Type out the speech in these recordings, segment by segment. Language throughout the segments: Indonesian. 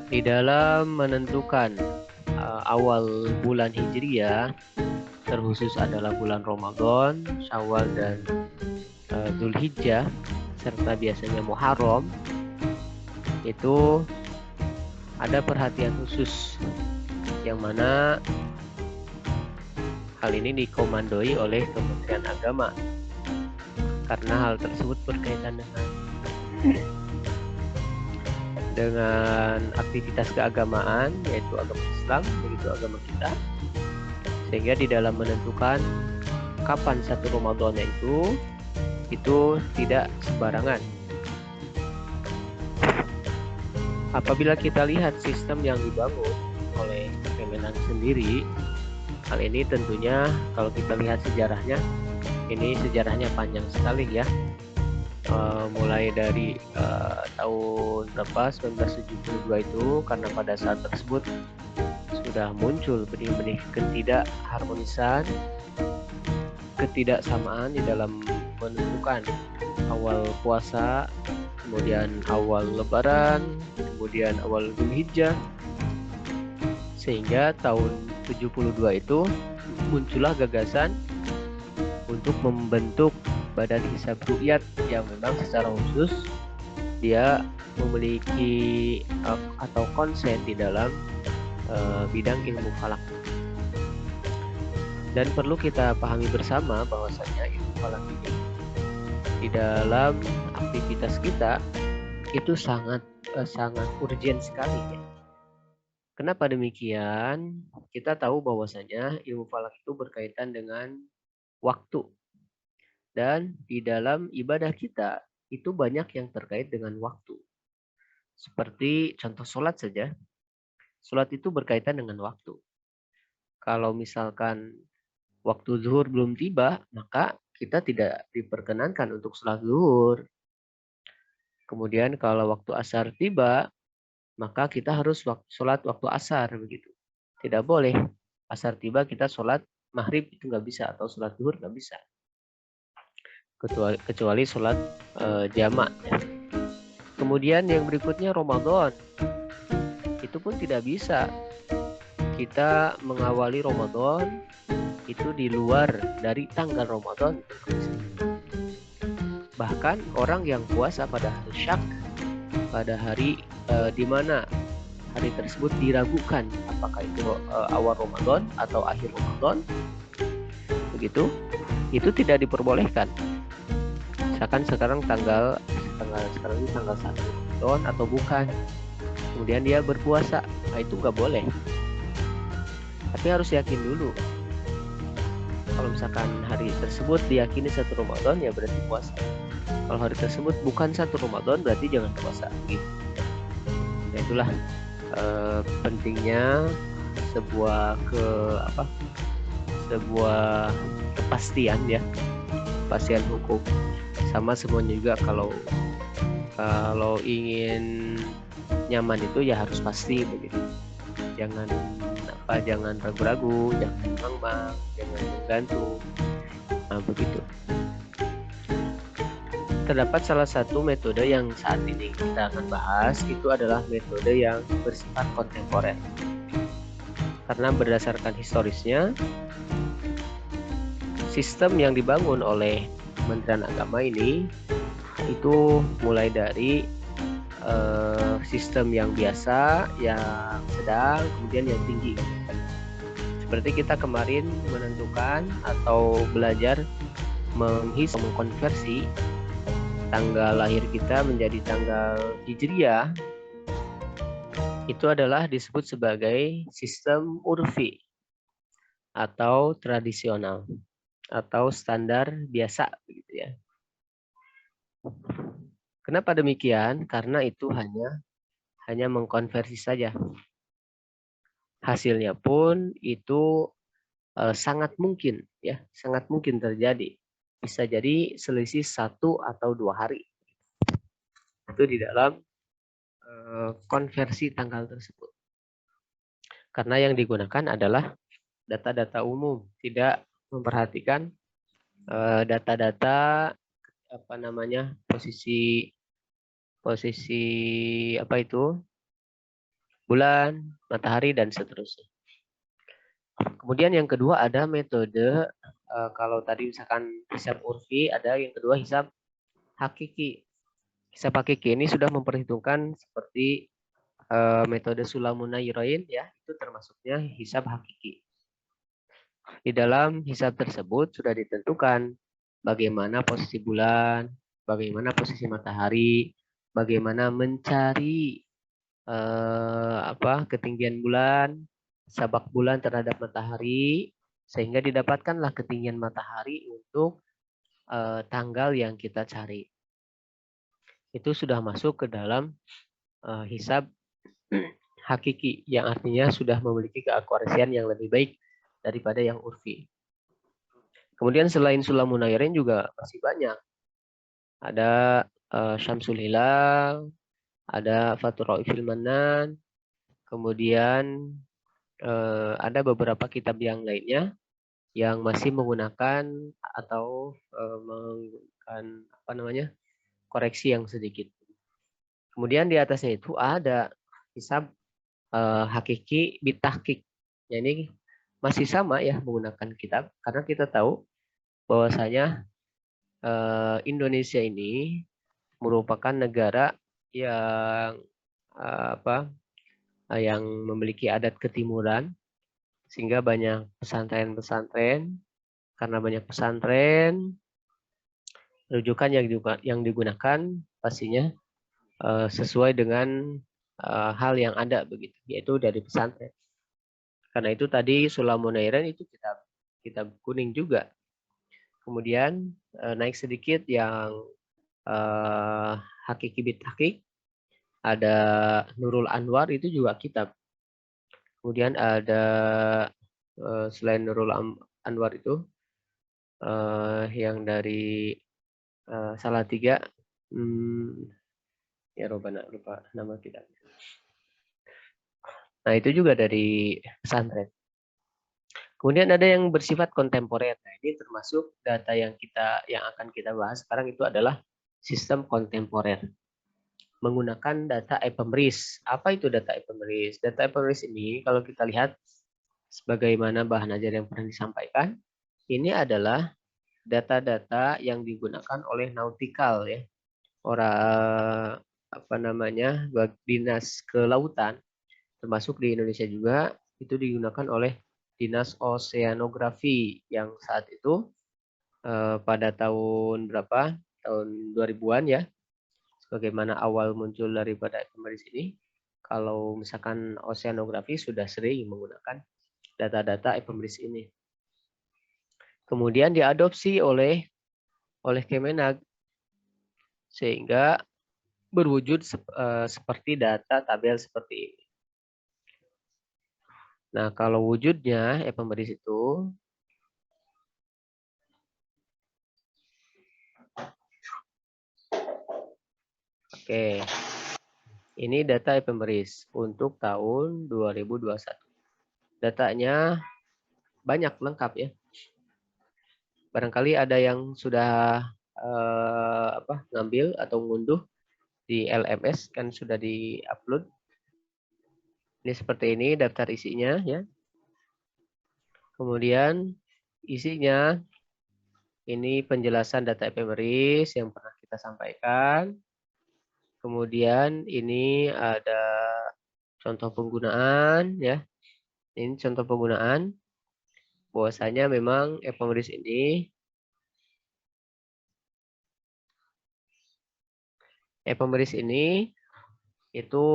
Di dalam menentukan awal bulan Hijriah, terkhusus adalah bulan Ramadan, Syawal dan Dzulhijjah, serta biasanya Muharram, itu ada perhatian khusus yang mana hal ini dikomandoi oleh Kementerian Agama karena hal tersebut berkaitan dengan aktivitas keagamaan, yaitu agama Islam, begitu agama kita, sehingga di dalam menentukan kapan satu Ramadannya itu tidak sembarangan. Apabila kita lihat sistem yang dibangun oleh Kemenang sendiri, hal ini tentunya kalau kita lihat sejarahnya, ini sejarahnya panjang sekali ya. Mulai dari tahun berapa 1972 itu, karena pada saat tersebut sudah muncul benih-benih ketidakharmonisan, ketidaksamaan di dalam menentukan awal puasa, kemudian awal lebaran, kemudian awal Dzulhijjah, sehingga tahun 72 itu muncullah gagasan untuk membentuk Badan Hisab Ru'yat yang memang secara khusus dia memiliki atau konsen di dalam bidang ilmu falak. Dan perlu kita pahami bersama bahwasanya ilmu falak ini di dalam aktivitas kita itu sangat urgent sekali ya. Kenapa demikian? Kita tahu bahwasanya ilmu falak itu berkaitan dengan waktu, dan di dalam ibadah kita itu banyak yang terkait dengan waktu. Seperti contoh sholat saja. Sholat itu berkaitan dengan waktu. Kalau misalkan waktu zuhur belum tiba, maka kita tidak diperkenankan untuk sholat zuhur. Kemudian kalau waktu asar tiba, maka kita harus sholat waktu asar begitu. Tidak boleh asar tiba kita sholat maghrib, itu nggak bisa, atau sholat zuhur nggak bisa. Kecuali sholat jamak. Kemudian yang berikutnya Ramadan, itu pun tidak bisa kita mengawali Ramadan itu di luar dari tanggal Ramadan. Bahkan orang yang puasa pada hari Syak, pada hari di mana hari tersebut diragukan apakah itu awal Ramadan atau akhir Ramadan, begitu, itu tidak diperbolehkan. Misalkan sekarang sekarang ini tanggal 1 Ramadan atau bukan, kemudian dia berpuasa, nah itu nggak boleh. Tapi harus yakin dulu. Kalau misalkan hari tersebut diyakini 1 Ramadan, ya berarti puasa. Kalau hari tersebut bukan 1 Ramadan, berarti jangan puasa. Gitu. Nah itulah pentingnya sebuah kepastian ya, kepastian hukum. Sama semuanya juga kalau ingin nyaman itu ya harus pasti begitu. Jangan ragu-ragu, jangan mangmang, jangan menggantung. Nah, begitu. Terdapat salah satu metode yang saat ini kita akan bahas, itu adalah metode yang bersifat kontemporer. Karena berdasarkan historisnya, sistem yang dibangun oleh Kementerian Agama ini itu mulai dari sistem yang biasa, yang sedang, kemudian yang tinggi. Seperti kita kemarin menentukan atau belajar mengkonversi tanggal lahir kita menjadi tanggal Hijriah, itu adalah disebut sebagai sistem urfi atau tradisional atau standar biasa begitu ya. Kenapa demikian? Karena itu hanya mengkonversi saja. Hasilnya pun itu sangat mungkin ya, sangat mungkin terjadi. Bisa jadi selisih 1 atau 2 hari. Itu di dalam konversi tanggal tersebut. Karena yang digunakan adalah data-data umum, tidak memperhatikan data-data posisi apa itu bulan, matahari, dan seterusnya. Kemudian yang kedua ada metode, kalau tadi misalkan hisab urfi, ada yang kedua hisab hakiki. Hisab hakiki ini sudah memperhitungkan seperti metode Sulamun Nayrain, ya, itu termasuknya hisab hakiki. Di dalam hisab tersebut sudah ditentukan bagaimana posisi bulan, bagaimana posisi matahari, bagaimana mencari ketinggian bulan, sabak bulan terhadap matahari, sehingga didapatkanlah ketinggian matahari untuk tanggal yang kita cari. Itu sudah masuk ke dalam hisab hakiki, yang artinya sudah memiliki keakurasian yang lebih baik daripada yang urfi. Kemudian selain Sulamun Nayrain juga masih banyak. Ada Syamsul Hilal, ada Fathur Raifil Manan, kemudian ada beberapa kitab yang lainnya yang masih menggunakan atau menggunakan koreksi yang sedikit. Kemudian di atasnya itu ada hisab hakiki bitahkik. Ini masih sama ya menggunakan kitab, karena kita tahu bahwasanya Indonesia ini merupakan negara yang yang memiliki adat ketimuran, sehingga banyak pesantren-pesantren. Karena banyak pesantren, rujukan yang digunakan pastinya sesuai dengan hal yang ada begitu, yaitu dari pesantren. Karena itu tadi Sulamun Nayrain itu kitab kuning juga. Kemudian naik sedikit yang Hakiki Bitahkik, ada Nurul Anwar, itu juga kitab. Kemudian ada selain Nurul Anwar itu yang dari Salatiga, ya Robana, lupa nama kitab. Nah itu juga dari pesantren. Kemudian ada yang bersifat kontemporer. Nah, ini termasuk data yang akan kita bahas sekarang itu adalah sistem kontemporer. Menggunakan data ephemeris. Apa itu data ephemeris? Data ephemeris ini kalau kita lihat sebagaimana bahan ajar yang pernah disampaikan, ini adalah data-data yang digunakan oleh nautikal, ya. Orang dinas kelautan, termasuk di Indonesia juga, itu digunakan oleh Dinas Oseanografi yang saat itu pada tahun berapa? Tahun 2000-an, ya. Sebagaimana awal muncul daripada ephemeris ini, kalau misalkan oseanografi sudah sering menggunakan data-data ephemeris ini. Kemudian diadopsi oleh Kemenag, sehingga berwujud seperti data tabel seperti ini. Nah, kalau wujudnya ephemeris itu oke. Ini data ephemeris untuk tahun 2021. Datanya banyak, lengkap, ya. Barangkali ada yang sudah ngambil atau ngunduh di LMS, kan sudah di-upload. Ini seperti ini daftar isinya, ya. Kemudian isinya ini penjelasan data ephemeris yang pernah kita sampaikan. Kemudian ini ada contoh penggunaan, ya. Ini contoh penggunaan. Bahwasanya memang ephemeris ini itu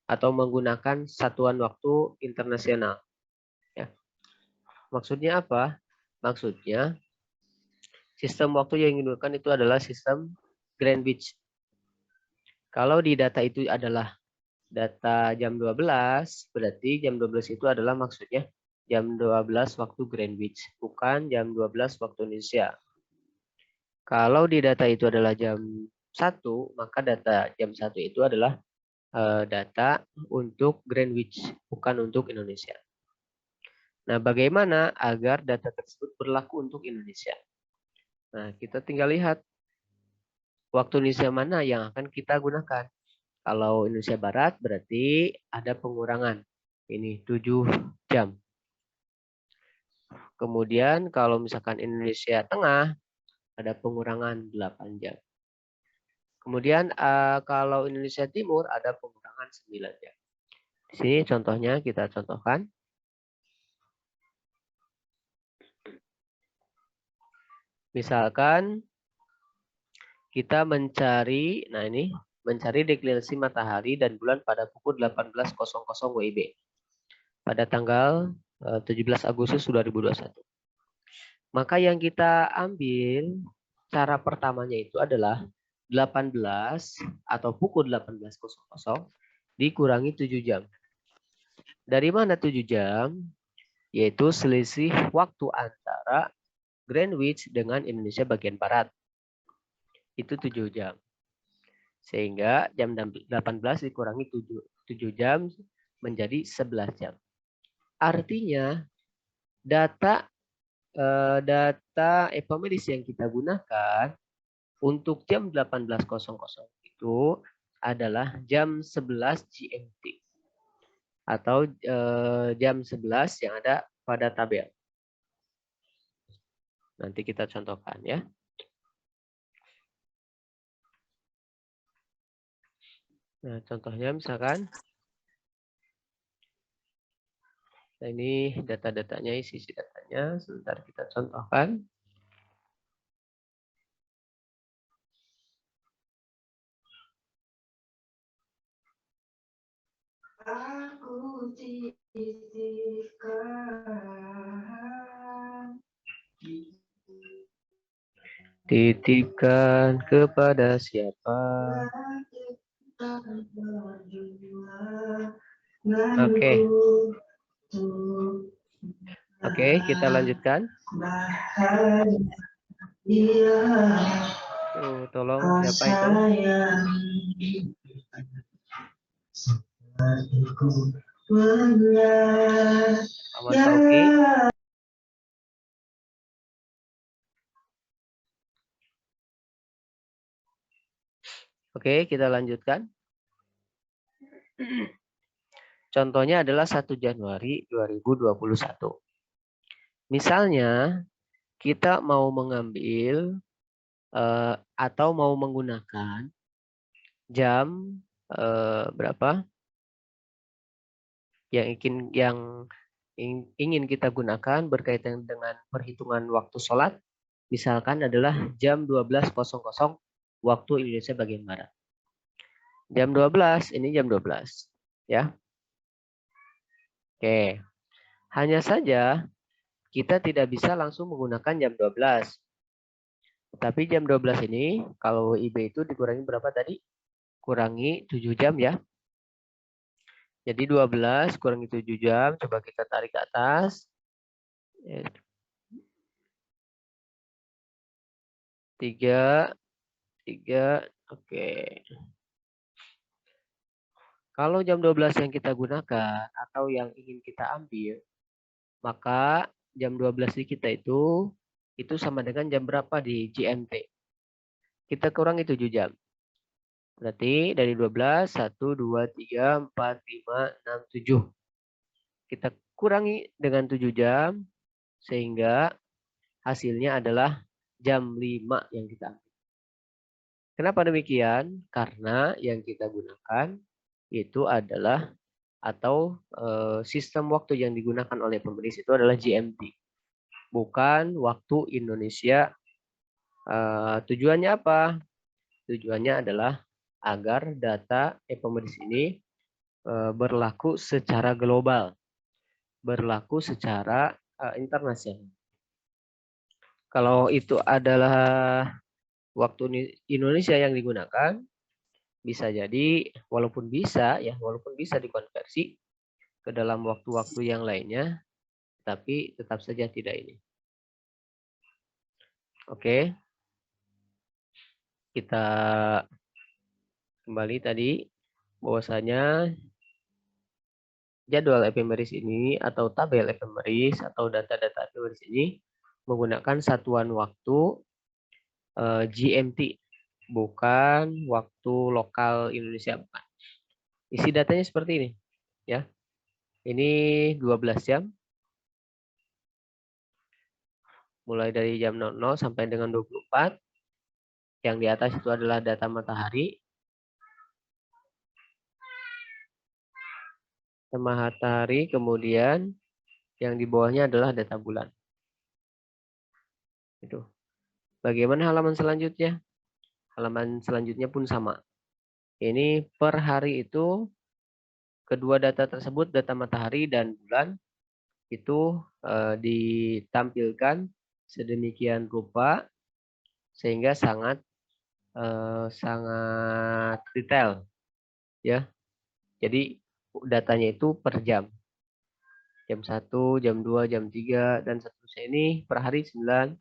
atau menggunakan satuan waktu internasional, ya. Maksudnya apa? Maksudnya sistem waktu yang digunakan itu adalah sistem Greenwich. Kalau di data itu adalah data jam 12, berarti jam 12 itu adalah maksudnya jam 12 waktu Greenwich, bukan jam 12 waktu Indonesia. Kalau di data itu adalah jam 1, maka data jam 1 itu adalah data untuk Greenwich, bukan untuk Indonesia. Nah, bagaimana agar data tersebut berlaku untuk Indonesia? Nah, kita tinggal lihat waktu Indonesia mana yang akan kita gunakan. Kalau Indonesia Barat berarti ada pengurangan. Ini 7 jam. Kemudian kalau misalkan Indonesia Tengah ada pengurangan 8 jam. Kemudian kalau Indonesia Timur ada pengurangan 9 jam. Di sini contohnya kita contohkan. Misalkan kita mencari, nah ini mencari deklinasi matahari dan bulan pada pukul 18.00 WIB pada tanggal 17 Agustus 2021. Maka yang kita ambil cara pertamanya itu adalah 18 atau pukul 18.00 dikurangi 7 jam. Dari mana 7 jam? Yaitu selisih waktu antara Greenwich dengan Indonesia bagian Barat. Itu 7 jam. Sehingga jam 18 dikurangi 7 jam menjadi 11 jam. Artinya data ephemeris yang kita gunakan untuk jam 18.00 itu adalah jam 11 GMT. Atau jam 11 yang ada pada tabel. Nanti kita contohkan ya. Nah, contohnya misalkan nah ini data-datanya, isi datanya. Sebentar kita contohkan. Aku titipkan kepada siapa? Oke. Oke, kita lanjutkan. Tolong siapa itu? Ahmad Tauki. Oke, kita lanjutkan. Contohnya adalah 1 Januari 2021. Misalnya, kita mau mengambil atau mau menggunakan jam berapa yang ingin kita gunakan berkaitan dengan perhitungan waktu sholat. Misalkan adalah jam 12.00 waktu Indonesia bagian Barat. Jam 12, ini jam 12. Ya. Oke. Hanya saja kita tidak bisa langsung menggunakan jam 12. Tapi jam 12 ini, kalau IB itu dikurangi berapa tadi? Kurangi 7 jam ya. Jadi 12 kurangi 7 jam, coba kita tarik ke atas. 3, oke. Kalau jam 12 yang kita gunakan atau yang ingin kita ambil, maka jam 12 di kita itu sama dengan jam berapa di GMT. Kita kurangi 7 jam. Berarti dari 12, 1, 2, 3, 4, 5, 6, 7. Kita kurangi dengan 7 jam, sehingga hasilnya adalah jam 5 yang kita ambil. Kenapa demikian? Karena yang kita gunakan itu adalah atau sistem waktu yang digunakan oleh pemerintah itu adalah GMT. Bukan waktu Indonesia. Tujuannya apa? Tujuannya adalah agar data ephemeris ini berlaku secara global, berlaku secara internasional. Kalau itu adalah waktu Indonesia yang digunakan, bisa jadi walaupun bisa dikonversi ke dalam waktu-waktu yang lainnya, tapi tetap saja tidak ini. Oke. Kita kembali tadi bahwasanya jadwal ephemeris ini atau tabel ephemeris atau data-data ephemeris ini menggunakan satuan waktu GMT, bukan waktu lokal Indonesia, bukan. Isi datanya seperti ini, ya. Ini 12 jam. Mulai dari jam 00 sampai dengan 24. Yang di atas itu adalah data matahari. Matahari, kemudian yang di bawahnya adalah data bulan. Itu. Bagaimana halaman selanjutnya? Halaman selanjutnya pun sama. Ini per hari itu kedua data tersebut, data matahari dan bulan, itu ditampilkan sedemikian rupa sehingga sangat detail, ya. Jadi datanya itu per jam. Jam 1, jam 2, jam 3 dan seterusnya. Ini per hari 9,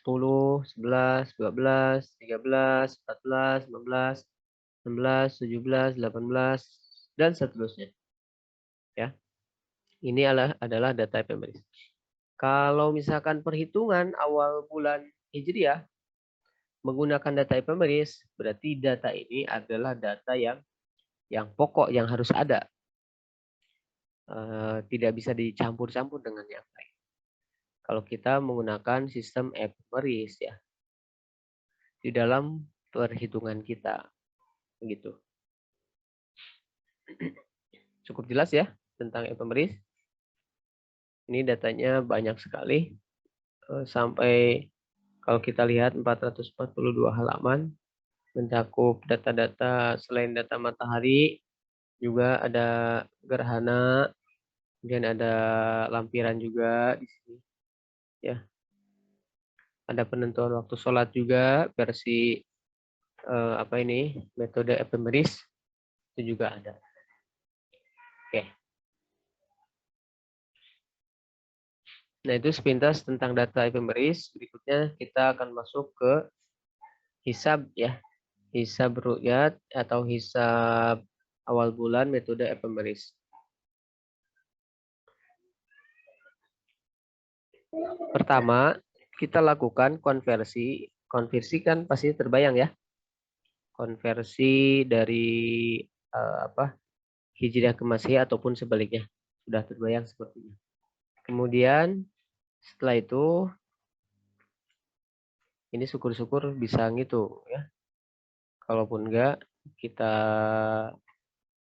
10, 11, 12, 13, 14, 15, 16, 17, 18 dan seterusnya. Ya. Ini adalah data ephemeris. Kalau misalkan perhitungan awal bulan Hijriah menggunakan data ephemeris, berarti data ini adalah data yang pokok, yang harus ada. Tidak bisa dicampur-campur dengan yang lain. Kalau kita menggunakan sistem ephemeris, ya, di dalam perhitungan kita, begitu. Cukup jelas ya tentang ephemeris. Ini datanya banyak sekali, sampai kalau kita lihat 442 halaman, mencakup data-data selain data matahari, juga ada gerhana, kemudian ada lampiran juga di sini, ya. Ada penentuan waktu sholat juga, versi metode ephemeris itu juga ada. Oke. Nah, itu sepintas tentang data ephemeris. Berikutnya kita akan masuk ke hisab, ya. Hisab ru'yat atau hisab awal bulan metode ephemeris. Pertama, kita lakukan konversi. Konversi kan pasti terbayang ya. Konversi dari Hijriah ke Masehi ataupun sebaliknya. Sudah terbayang sepertinya. Kemudian setelah itu ini syukur-syukur bisa ngitung ya. Kalaupun enggak, kita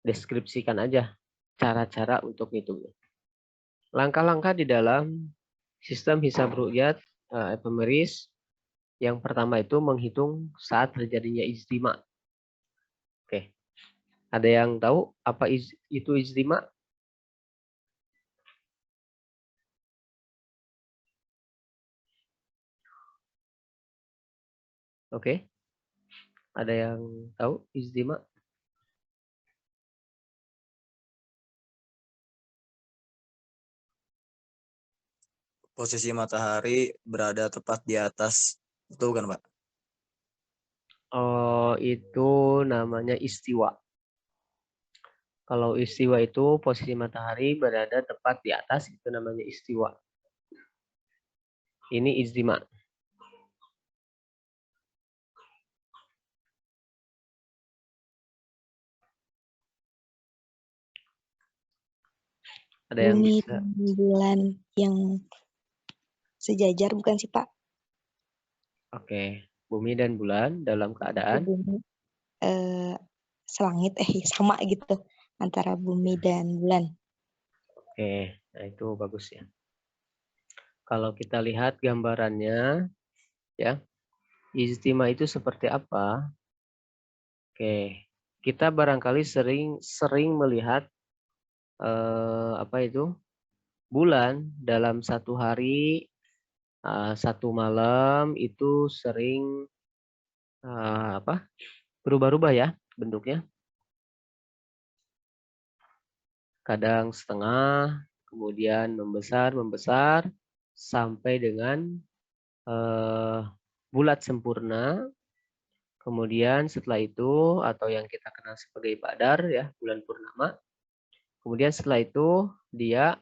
deskripsikan aja cara-cara untuk ngitungnya. Langkah-langkah di dalam sistem hisab ru'yat ephemeris. Yang pertama itu menghitung saat terjadinya ijtima. Oke. Ada yang tahu apa itu ijtima? Oke. Ada yang tahu ijtima? Posisi matahari berada tepat di atas, itu kan Pak? Oh, itu namanya istiwa. Kalau istiwa itu posisi matahari berada tepat di atas, itu namanya istiwa. Ini ijtima. Ada yang Bumi bisa? bulan yang sejajar bukan sih Pak? Oke. Bumi dan bulan dalam keadaan? Bumi selangit sama gitu antara bumi dan bulan. Oke, nah itu bagus ya. Kalau kita lihat gambarannya, ya, ijtima itu seperti apa? Oke, kita barangkali sering melihat bulan dalam satu hari, satu malam itu sering berubah-ubah ya bentuknya. Kadang setengah, kemudian membesar sampai dengan bulat sempurna. Kemudian setelah itu, atau yang kita kenal sebagai badar ya, bulan purnama. Kemudian setelah itu dia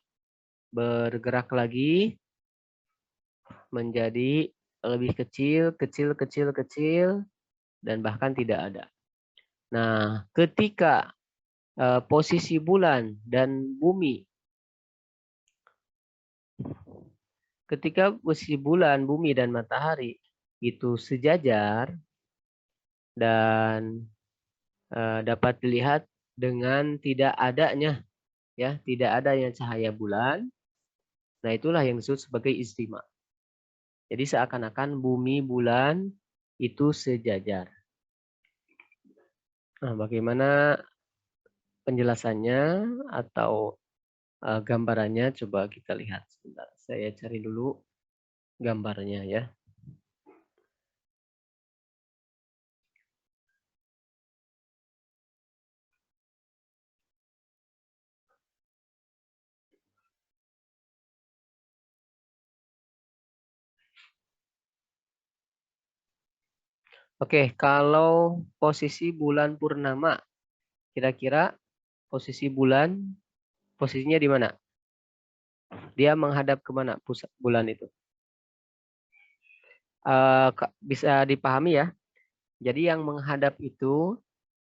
bergerak lagi menjadi lebih kecil dan bahkan tidak ada. Nah, ketika posisi bulan dan bumi. Ketika posisi bulan, bumi, dan matahari itu sejajar dan dapat dilihat dengan tidak adanya cahaya bulan, nah itulah yang disebut sebagai istima. Jadi seakan-akan bumi bulan itu sejajar. Nah, bagaimana penjelasannya atau gambarannya? Coba kita lihat sebentar. Saya cari dulu gambarnya ya. Oke, kalau posisi bulan purnama, kira-kira posisi bulan, posisinya di mana? Dia menghadap kemana pusat bulan itu? Bisa dipahami ya. Jadi yang menghadap itu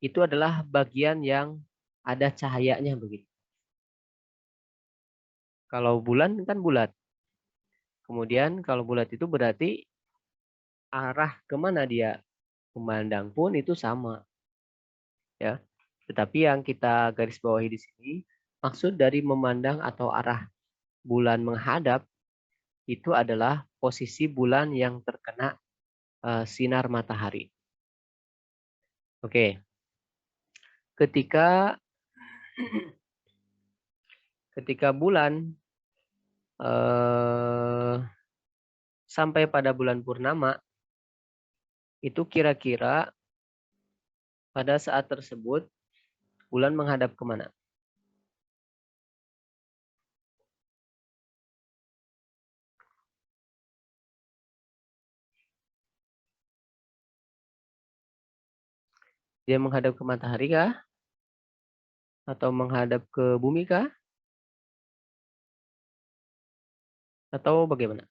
adalah bagian yang ada cahayanya begitu. Kalau bulan kan bulat. Kemudian kalau bulat itu berarti arah kemana dia memandang pun itu sama. Ya. Tetapi yang kita garis bawahi di sini, maksud dari memandang atau arah bulan menghadap itu adalah posisi bulan yang terkena sinar matahari. Oke. Ketika bulan sampai pada bulan purnama, itu kira-kira pada saat tersebut bulan menghadap kemana? Dia menghadap ke matahari kah? Atau menghadap ke bumi kah? Atau bagaimana?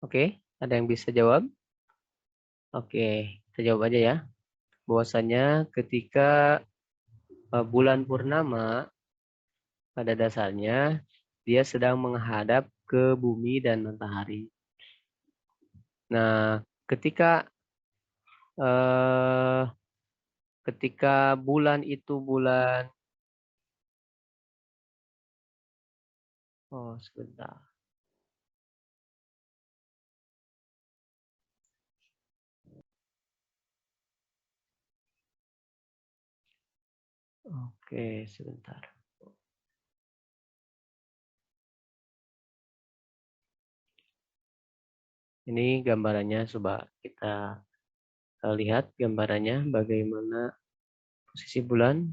Oke, ada yang bisa jawab? Oke, kita jawab aja ya. Bahwasanya ketika bulan purnama pada dasarnya dia sedang menghadap ke bumi dan matahari. Nah, ketika bulan itu sebentar. Oke, sebentar. Ini gambarannya, coba kita lihat gambarannya bagaimana posisi bulan.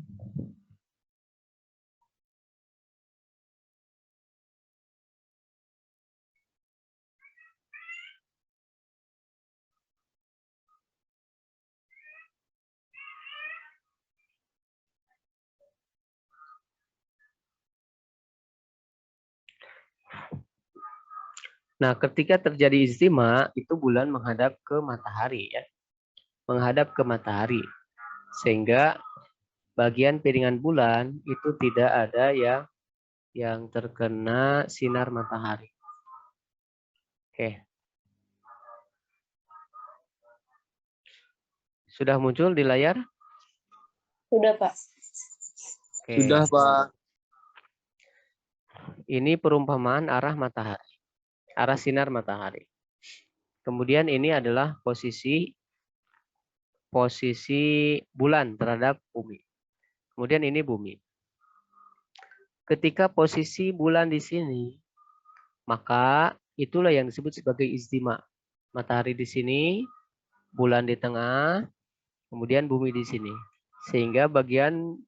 Nah, ketika terjadi istima, itu bulan menghadap ke matahari ya. Menghadap ke matahari. Sehingga bagian piringan bulan itu tidak ada yang terkena sinar matahari. Oke. Sudah muncul di layar? Sudah, Pak. Oke. Sudah, Pak. Ini perumpamaan arah matahari. Arah sinar matahari. Kemudian ini adalah posisi bulan terhadap bumi. Kemudian ini bumi. Ketika posisi bulan di sini, maka itulah yang disebut sebagai istima. Matahari di sini, bulan di tengah, kemudian bumi di sini. Sehingga bagian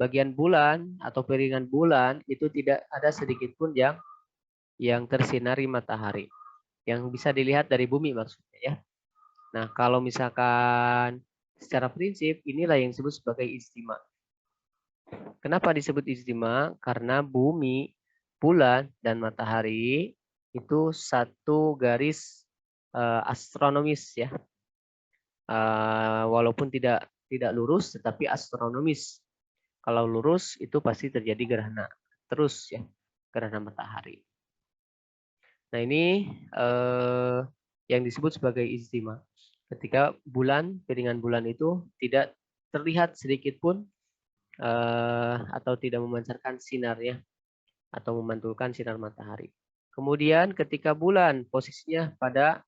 bagian bulan atau piringan bulan itu tidak ada sedikit pun yang tersinari matahari, yang bisa dilihat dari bumi maksudnya ya. Nah, kalau misalkan secara prinsip inilah yang disebut sebagai istima. Kenapa disebut istima? Karena bumi, bulan, dan matahari itu satu garis astronomis ya. Walaupun tidak lurus tetapi astronomis. Kalau lurus itu pasti terjadi gerhana terus ya, gerhana matahari. Nah, ini yang disebut sebagai istima. Ketika piringan bulan itu tidak terlihat sedikit pun atau tidak memancarkan sinarnya atau memantulkan sinar matahari. Kemudian ketika bulan posisinya pada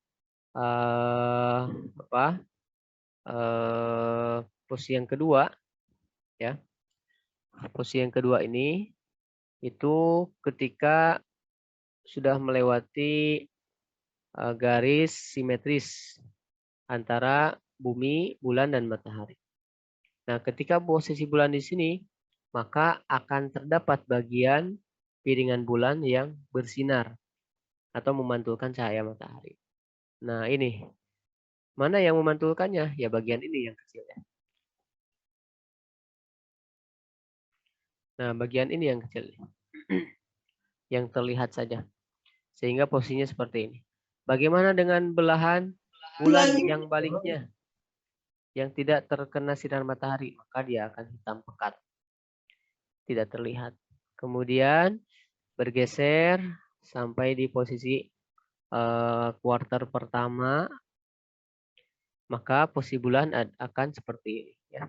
posisi yang kedua ya. Posisi yang kedua ini itu ketika sudah melewati garis simetris antara bumi, bulan, dan matahari. Nah, ketika posisi bulan di sini, maka akan terdapat bagian piringan bulan yang bersinar atau memantulkan cahaya matahari. Nah, ini. Mana yang memantulkannya? Ya, bagian ini yang kecil ya. Nah, bagian ini yang kecil. Yang terlihat saja. Sehingga posisinya seperti ini. Bagaimana dengan belahan bulan yang baliknya? Yang tidak terkena sinar matahari, maka dia akan hitam pekat. Tidak terlihat. Kemudian bergeser sampai di posisi kuarter pertama, maka posisi bulan akan seperti ini. Ya.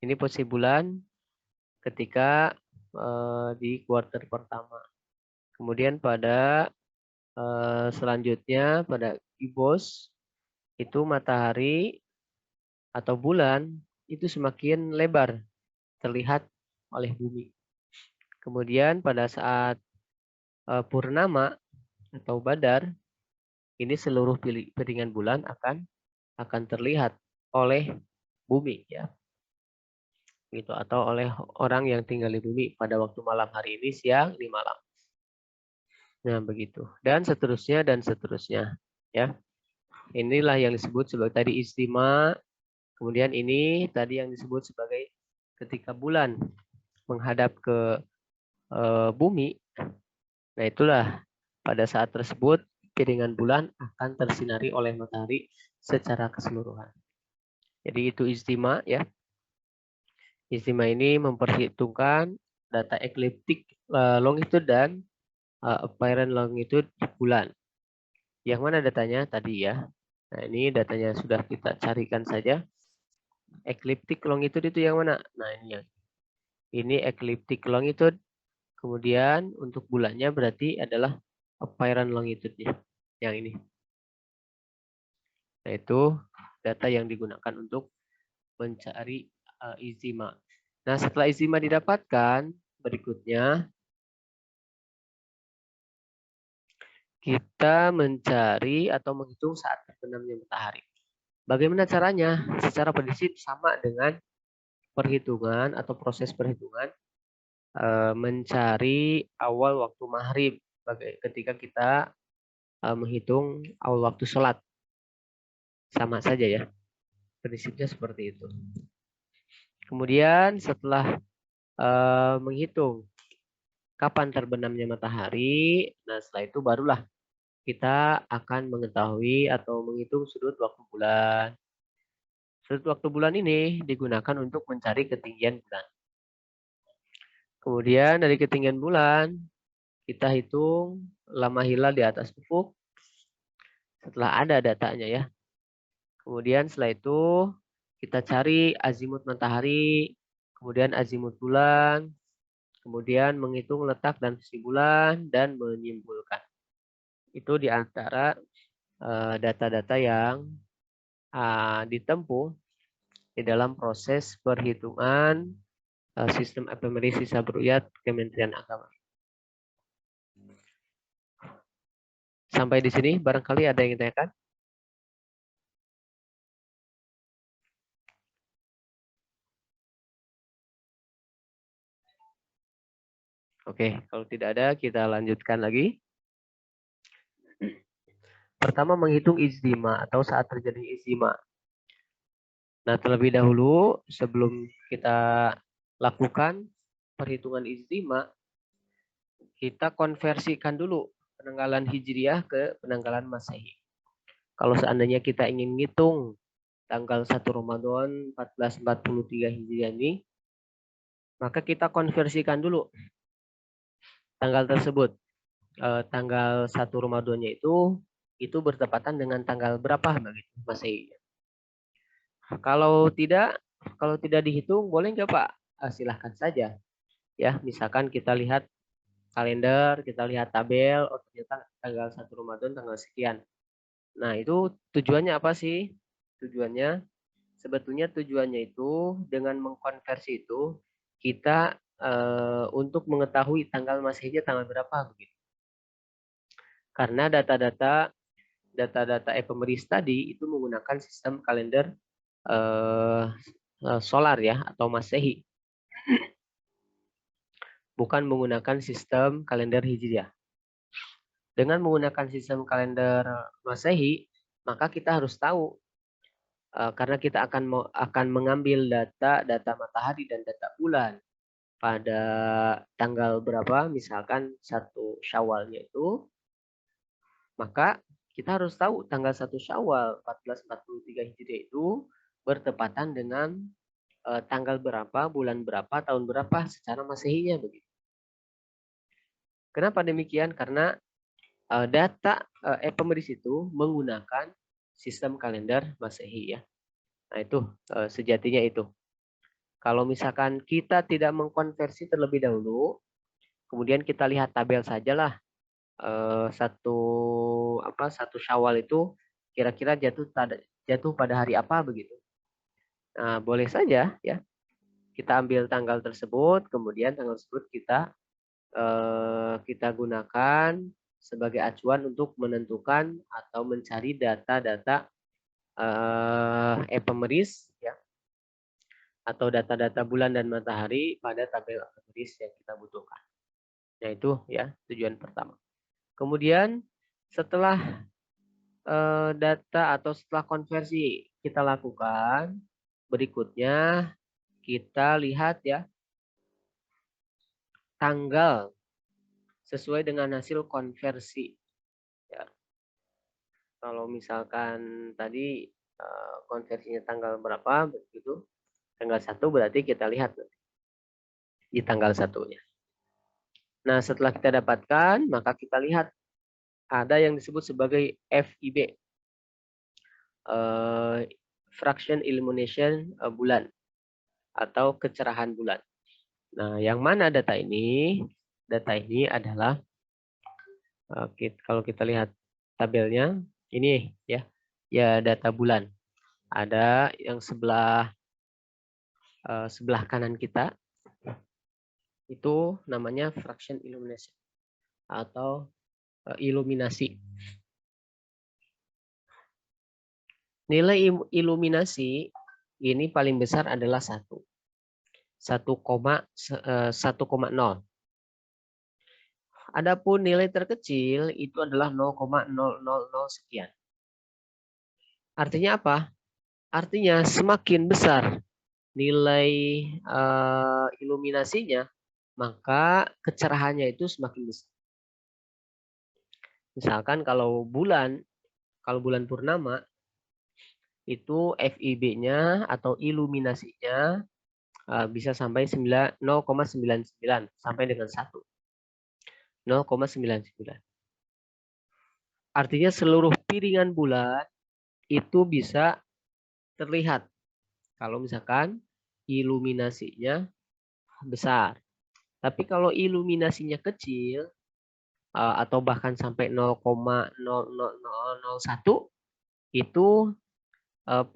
Ini posisi bulan ketika di kuarter pertama. Kemudian pada selanjutnya pada ibos itu matahari atau bulan itu semakin lebar terlihat oleh bumi. Kemudian pada saat purnama atau badar, ini seluruh piringan bulan akan terlihat oleh bumi ya. Gitu, atau oleh orang yang tinggal di bumi pada waktu malam hari ini, siang ini malam. Nah, begitu. Dan seterusnya ya. Inilah yang disebut sebagai tadi istima. Kemudian ini tadi yang disebut sebagai ketika bulan menghadap ke bumi. Nah, itulah pada saat tersebut piringan bulan akan tersinari oleh matahari secara keseluruhan. Jadi itu istima ya. Istima ini memperhitungkan data ekliptik longitude dan apparent longitude bulan. Yang mana datanya tadi ya. Nah, ini datanya sudah kita carikan saja. Ekliptik longitude itu yang mana? Nah, ini ekliptik longitude. Kemudian untuk bulannya berarti adalah apparent longitude-nya. Yang ini. Nah, itu data yang digunakan untuk mencari istima. Nah, setelah istima didapatkan, berikutnya kita mencari atau menghitung saat terbenamnya matahari. Bagaimana caranya? Secara prinsip sama dengan perhitungan atau proses perhitungan mencari awal waktu maghrib ketika kita menghitung awal waktu sholat. Sama saja ya. Prinsipnya seperti itu. Kemudian setelah menghitung kapan terbenamnya matahari, nah setelah itu barulah kita akan mengetahui atau menghitung sudut waktu bulan. Sudut waktu bulan ini digunakan untuk mencari ketinggian bulan. Kemudian dari ketinggian bulan, kita hitung lama hilal di atas ufuk setelah ada datanya ya. Kemudian setelah itu kita cari azimut matahari, kemudian azimut bulan, kemudian menghitung letak dan posisi bulan dan menyimpulkan. Itu di antara data-data yang ditempuh di dalam proses perhitungan sistem ephemeris hisab ru'yat Kementerian Agama. Sampai di sini barangkali ada yang ditanyakan? Oke, kalau tidak ada kita lanjutkan lagi. Pertama, menghitung ijtima atau saat terjadi ijtima. Nah, terlebih dahulu sebelum kita lakukan perhitungan ijtima, kita konversikan dulu penanggalan Hijriah ke penanggalan Masehi. Kalau seandainya kita ingin ngitung tanggal 1 Ramadan 1443 Hijriah ini, maka kita konversikan dulu tanggal tersebut. Tanggal 1 Ramadannya itu bertepatan dengan tanggal berapa begitu Masehi. Kalau tidak dihitung boleh nggak Pak? Silahkan saja. Ya, misalkan kita lihat kalender, kita lihat tabel, oh ternyata tanggal 1 Ramadan tanggal sekian. Nah, itu tujuannya apa sih? Sebetulnya tujuannya itu dengan mengkonversi itu kita untuk mengetahui tanggal Masehnya tanggal berapa begitu. Karena data-data e-pemeris tadi itu menggunakan sistem kalender solar ya atau Masehi. Bukan menggunakan sistem kalender Hijriah. Dengan menggunakan sistem kalender Masehi, maka kita harus tahu karena kita akan mengambil data matahari dan data bulan pada tanggal berapa, misalkan 1 Syawalnya itu, maka kita harus tahu tanggal 1 Syawal 1443 Hijriah itu bertepatan dengan tanggal berapa, bulan berapa, tahun berapa secara Masehinya begitu. Kenapa demikian? Karena data e-pemeris itu menggunakan sistem kalender Masehi ya. Nah, itu sejatinya itu. Kalau misalkan kita tidak mengkonversi terlebih dahulu, kemudian kita lihat tabel sajalah satu Syawal itu kira-kira jatuh pada hari apa begitu. Nah, boleh saja ya. Kita ambil tanggal tersebut, kemudian tanggal tersebut kita gunakan sebagai acuan untuk menentukan atau mencari data-data e-pemeris ya atau data-data bulan dan matahari pada tabel e-pemeris yang kita butuhkan. Nah, itu ya tujuan pertama. Kemudian setelah data atau setelah konversi kita lakukan, berikutnya kita lihat ya tanggal sesuai dengan hasil konversi. Ya. Kalau misalkan tadi konversinya tanggal berapa begitu, tanggal 1 berarti kita lihat di tanggal 1-nya. Nah, setelah kita dapatkan, maka kita lihat ada yang disebut sebagai FIB, fraction illumination bulan atau kecerahan bulan. Nah, yang mana data ini? Data ini adalah kalau kita lihat tabelnya ini ya data bulan. Ada yang sebelah kanan kita itu namanya fraction illumination atau iluminasi. Nilai iluminasi ini paling besar adalah 1,0. Adapun nilai terkecil itu adalah 0,000 sekian. Artinya apa? Artinya semakin besar nilai iluminasinya, maka kecerahannya itu semakin besar. Misalkan kalau bulan purnama itu FIB-nya atau iluminasinya bisa sampai 0,99 sampai dengan 1. 0,99. Artinya seluruh piringan bulan itu bisa terlihat kalau misalkan iluminasinya besar. Tapi kalau iluminasinya kecil atau bahkan sampai 0,0001 itu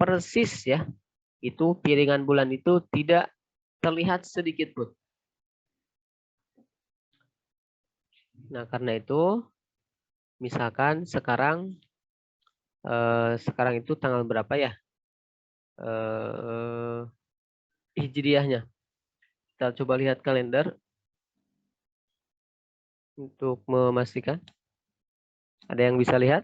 persis ya. Itu piringan bulan itu tidak terlihat sedikit pun. Nah, karena itu misalkan sekarang itu tanggal berapa ya? Hijriahnya. Kita coba lihat kalender. untuk memastikan. Ada yang bisa lihat?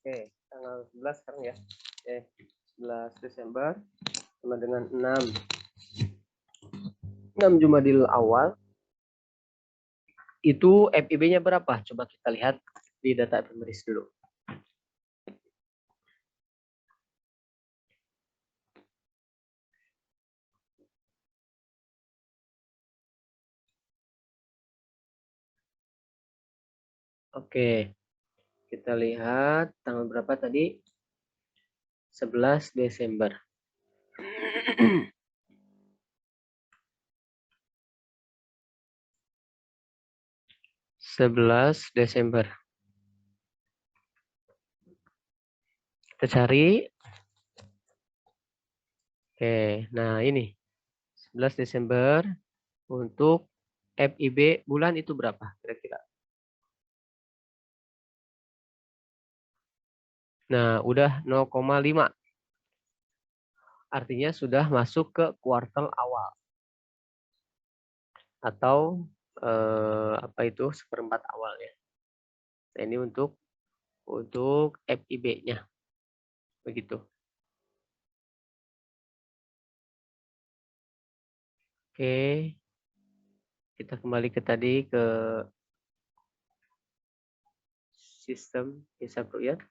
Oke, tanggal 11 sekarang ya. 11 Desember sama dengan 6 Jumadil Awal. Itu FIB-nya berapa? Coba kita lihat di data ephemeris dulu. Oke, kita lihat tanggal berapa tadi? 11 Desember. Desember. Kita cari. Oke, nah ini 11 Desember untuk FIB bulan itu berapa kira-kira? Nah, udah 0,5. Artinya sudah masuk ke kuartal awal. Atau apa itu seperempat awal ya. Nah, ini untuk FIB-nya. Begitu. Oke. Kita kembali ke tadi ke sistem hisab ru'yat.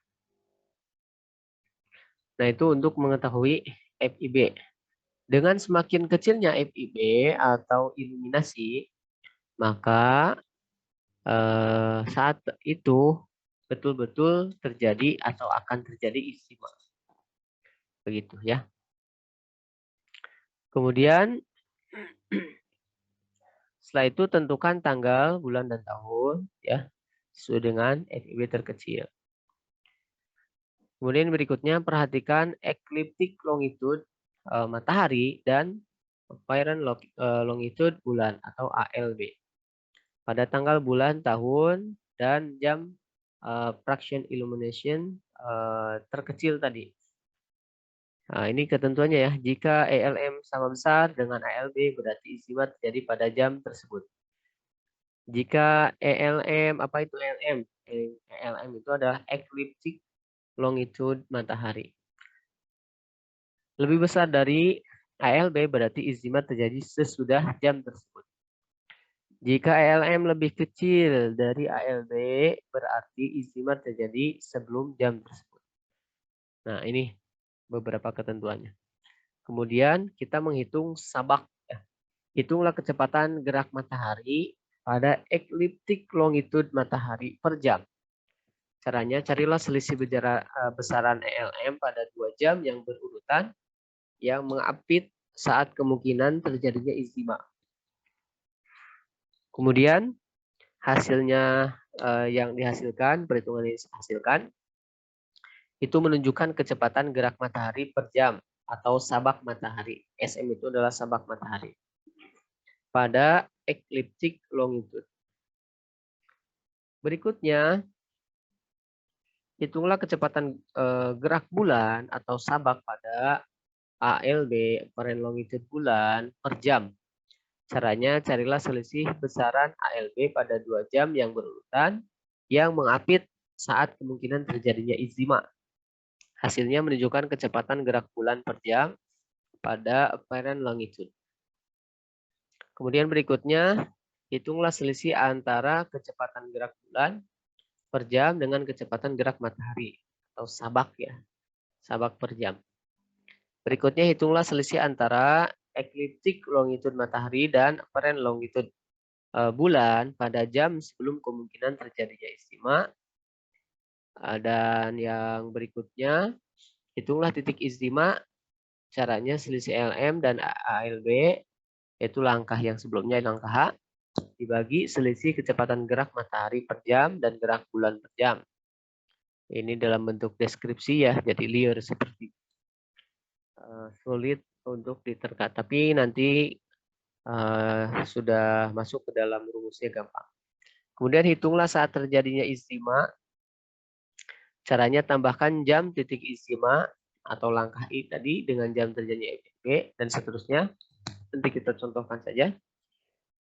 Nah, itu untuk mengetahui FIB. Dengan semakin kecilnya FIB atau iluminasi, maka saat itu betul-betul terjadi atau akan terjadi istimewa. Begitu ya. Kemudian setelah itu tentukan tanggal, bulan, dan tahun ya sesuai dengan FIB terkecil. Kemudian berikutnya perhatikan ecliptic longitude matahari dan apparent longitude bulan atau ALB. Pada tanggal, bulan, tahun, dan jam fraction illumination terkecil tadi. Nah, ini ketentuannya ya. Jika ELM sama besar dengan ALB berarti istimewa terjadi pada jam tersebut. Jika ELM, apa itu ELM? ELM itu adalah ecliptic longitude matahari. Lebih besar dari ALB berarti istimewa terjadi sesudah jam tersebut. Jika ELM lebih kecil dari ALB berarti istimewa terjadi sebelum jam tersebut. Nah, ini beberapa ketentuannya. Kemudian kita menghitung sabak. Hitunglah kecepatan gerak matahari pada ecliptic longitude matahari per jam. Caranya carilah selisih besaran ELM pada 2 jam yang berurutan yang mengapit saat kemungkinan terjadinya istimewa. Kemudian hasilnya yang dihasilkan, perhitungan yang dihasilkan itu menunjukkan kecepatan gerak matahari per jam atau sabak matahari. SM itu adalah sabak matahari pada ecliptic longitude. Berikutnya, hitunglah kecepatan gerak bulan atau sabak pada ALB, apparent longitude bulan per jam. Caranya carilah selisih besaran ALB pada 2 jam yang berurutan yang mengapit saat kemungkinan terjadinya istimewa. Hasilnya menunjukkan kecepatan gerak bulan per jam pada apparent longitude. Kemudian berikutnya, hitunglah selisih antara kecepatan gerak bulan per jam dengan kecepatan gerak matahari atau sabak ya. Sabak per jam. Berikutnya hitunglah selisih antara ecliptic longitude matahari dan apparent longitude bulan pada jam sebelum kemungkinan terjadinya istimewa. Dan yang berikutnya, hitunglah titik istimewa. Caranya selisih LM dan ALB, yaitu langkah yang sebelumnya langkah H, dibagi selisih kecepatan gerak matahari per jam dan gerak bulan per jam. Ini dalam bentuk deskripsi ya, jadi liar seperti sulit untuk diterka. Tapi nanti sudah masuk ke dalam rumusnya gampang. Kemudian hitunglah saat terjadinya istimewa. Caranya tambahkan jam titik istima atau langkah I tadi dengan jam terjadinya WIB dan seterusnya. Nanti kita contohkan saja.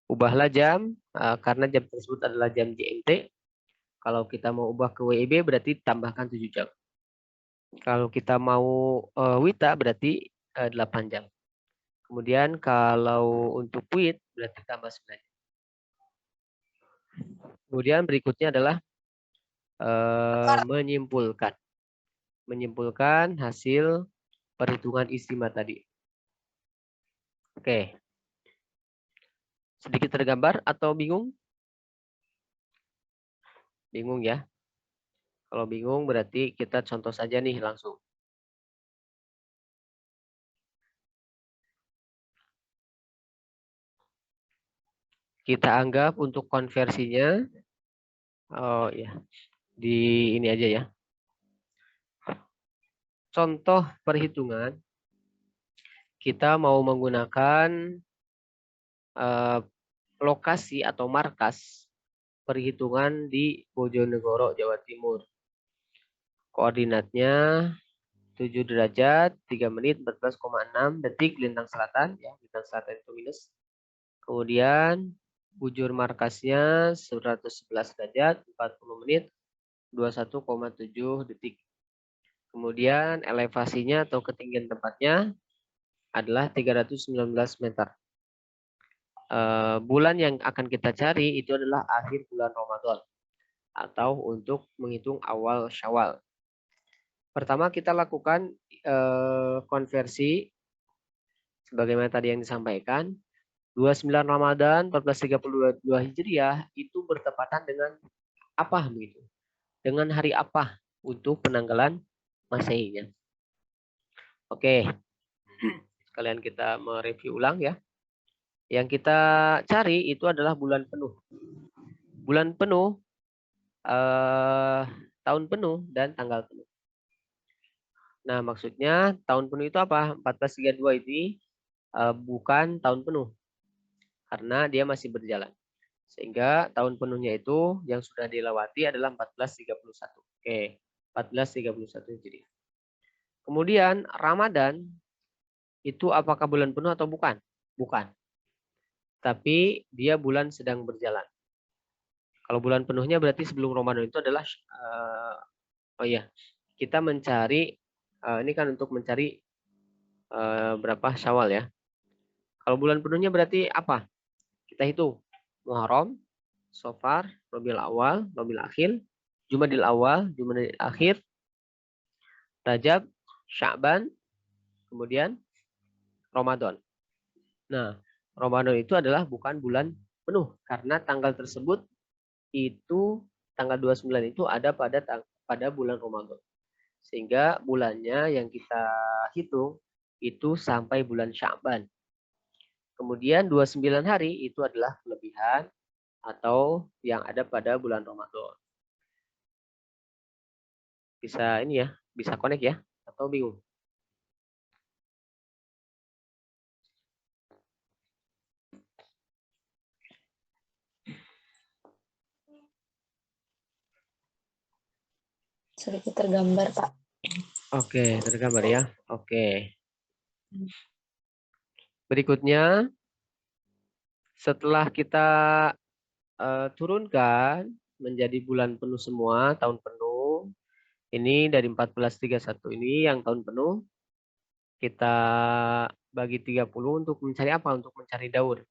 Ubahlah jam karena jam tersebut adalah jam GMT. Kalau kita mau ubah ke WIB berarti tambahkan 7 jam. Kalau kita mau WITA berarti 8 jam. Kemudian kalau untuk WIT berarti tambah 9 jam. Kemudian berikutnya adalah menyimpulkan hasil perhitungan istima tadi. Oke. Sedikit tergambar atau bingung? Bingung ya? Kalau bingung berarti kita contoh saja nih langsung. Kita anggap untuk konversinya, oh ya, di ini aja ya. Contoh perhitungan, kita mau menggunakan lokasi atau markas perhitungan di Bojonegoro, Jawa Timur. Koordinatnya 7 derajat, 3 menit, 14,6 detik lintang selatan. Ya, lintang selatan itu minus. Kemudian bujur markasnya 111 derajat, 40 menit, 21,7 detik. Kemudian elevasinya atau ketinggian tempatnya adalah 319 meter. Bulan yang akan kita cari itu adalah akhir bulan Ramadan atau untuk menghitung awal Syawal. Pertama kita lakukan konversi sebagaimana tadi yang disampaikan. 29 Ramadan 1432 Hijriah itu bertepatan dengan apa begitu? Dengan hari apa untuk penanggalan Masehinya? Oke. Sekalian kita mereview ulang ya. Yang kita cari itu adalah bulan penuh. Bulan penuh, tahun penuh dan tanggal penuh. Nah, maksudnya tahun penuh itu apa? 1432 ini bukan tahun penuh. Karena dia masih berjalan. Sehingga tahun penuhnya itu yang sudah dilewati adalah 1431. Oke, 1431 jadi. Kemudian Ramadan itu apakah bulan penuh atau bukan? Bukan. Tapi dia bulan sedang berjalan. Kalau bulan penuhnya berarti sebelum Ramadan itu adalah kita mencari ini kan untuk mencari berapa Syawal ya. Kalau bulan penuhnya berarti apa? Kita hitung Muharram, Safar, Rabiul Awal, Rabiul Akhir, Jumadil Awal, Jumadil Akhir, Rajab, Sya'ban, kemudian Ramadan. Nah, Ramadan itu adalah bukan bulan penuh karena tanggal tersebut itu tanggal 29 itu ada pada bulan Ramadan. Sehingga bulannya yang kita hitung itu sampai bulan Sya'ban. Kemudian 29 hari itu adalah kelebihan atau yang ada pada bulan Ramadan. Bisa ini ya, bisa connect ya atau bingung? Sedikit tergambar, Pak. Oke, tergambar ya. Oke. Berikutnya, setelah kita turunkan menjadi bulan penuh semua, tahun penuh. Ini dari 1431 ini yang tahun penuh. Kita bagi 30 untuk mencari apa? Untuk mencari daur.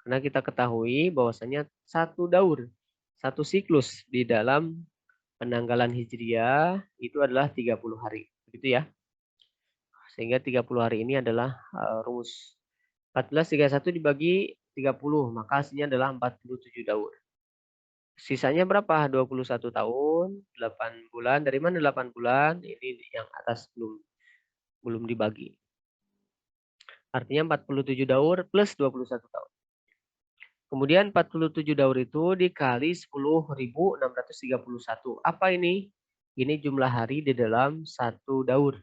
Karena kita ketahui bahwasanya satu daur, satu siklus di dalam penanggalan Hijriah itu adalah 30 hari. Begitu ya. Sehingga 30 hari ini adalah rumus. 1431 dibagi 30, maka hasilnya adalah 47 daur. Sisanya berapa? 21 tahun, 8 bulan. Dari mana 8 bulan? Ini yang atas belum dibagi. Artinya 47 daur plus 21 tahun. Kemudian 47 daur itu dikali 10.631. Apa ini? Ini jumlah hari di dalam satu daur.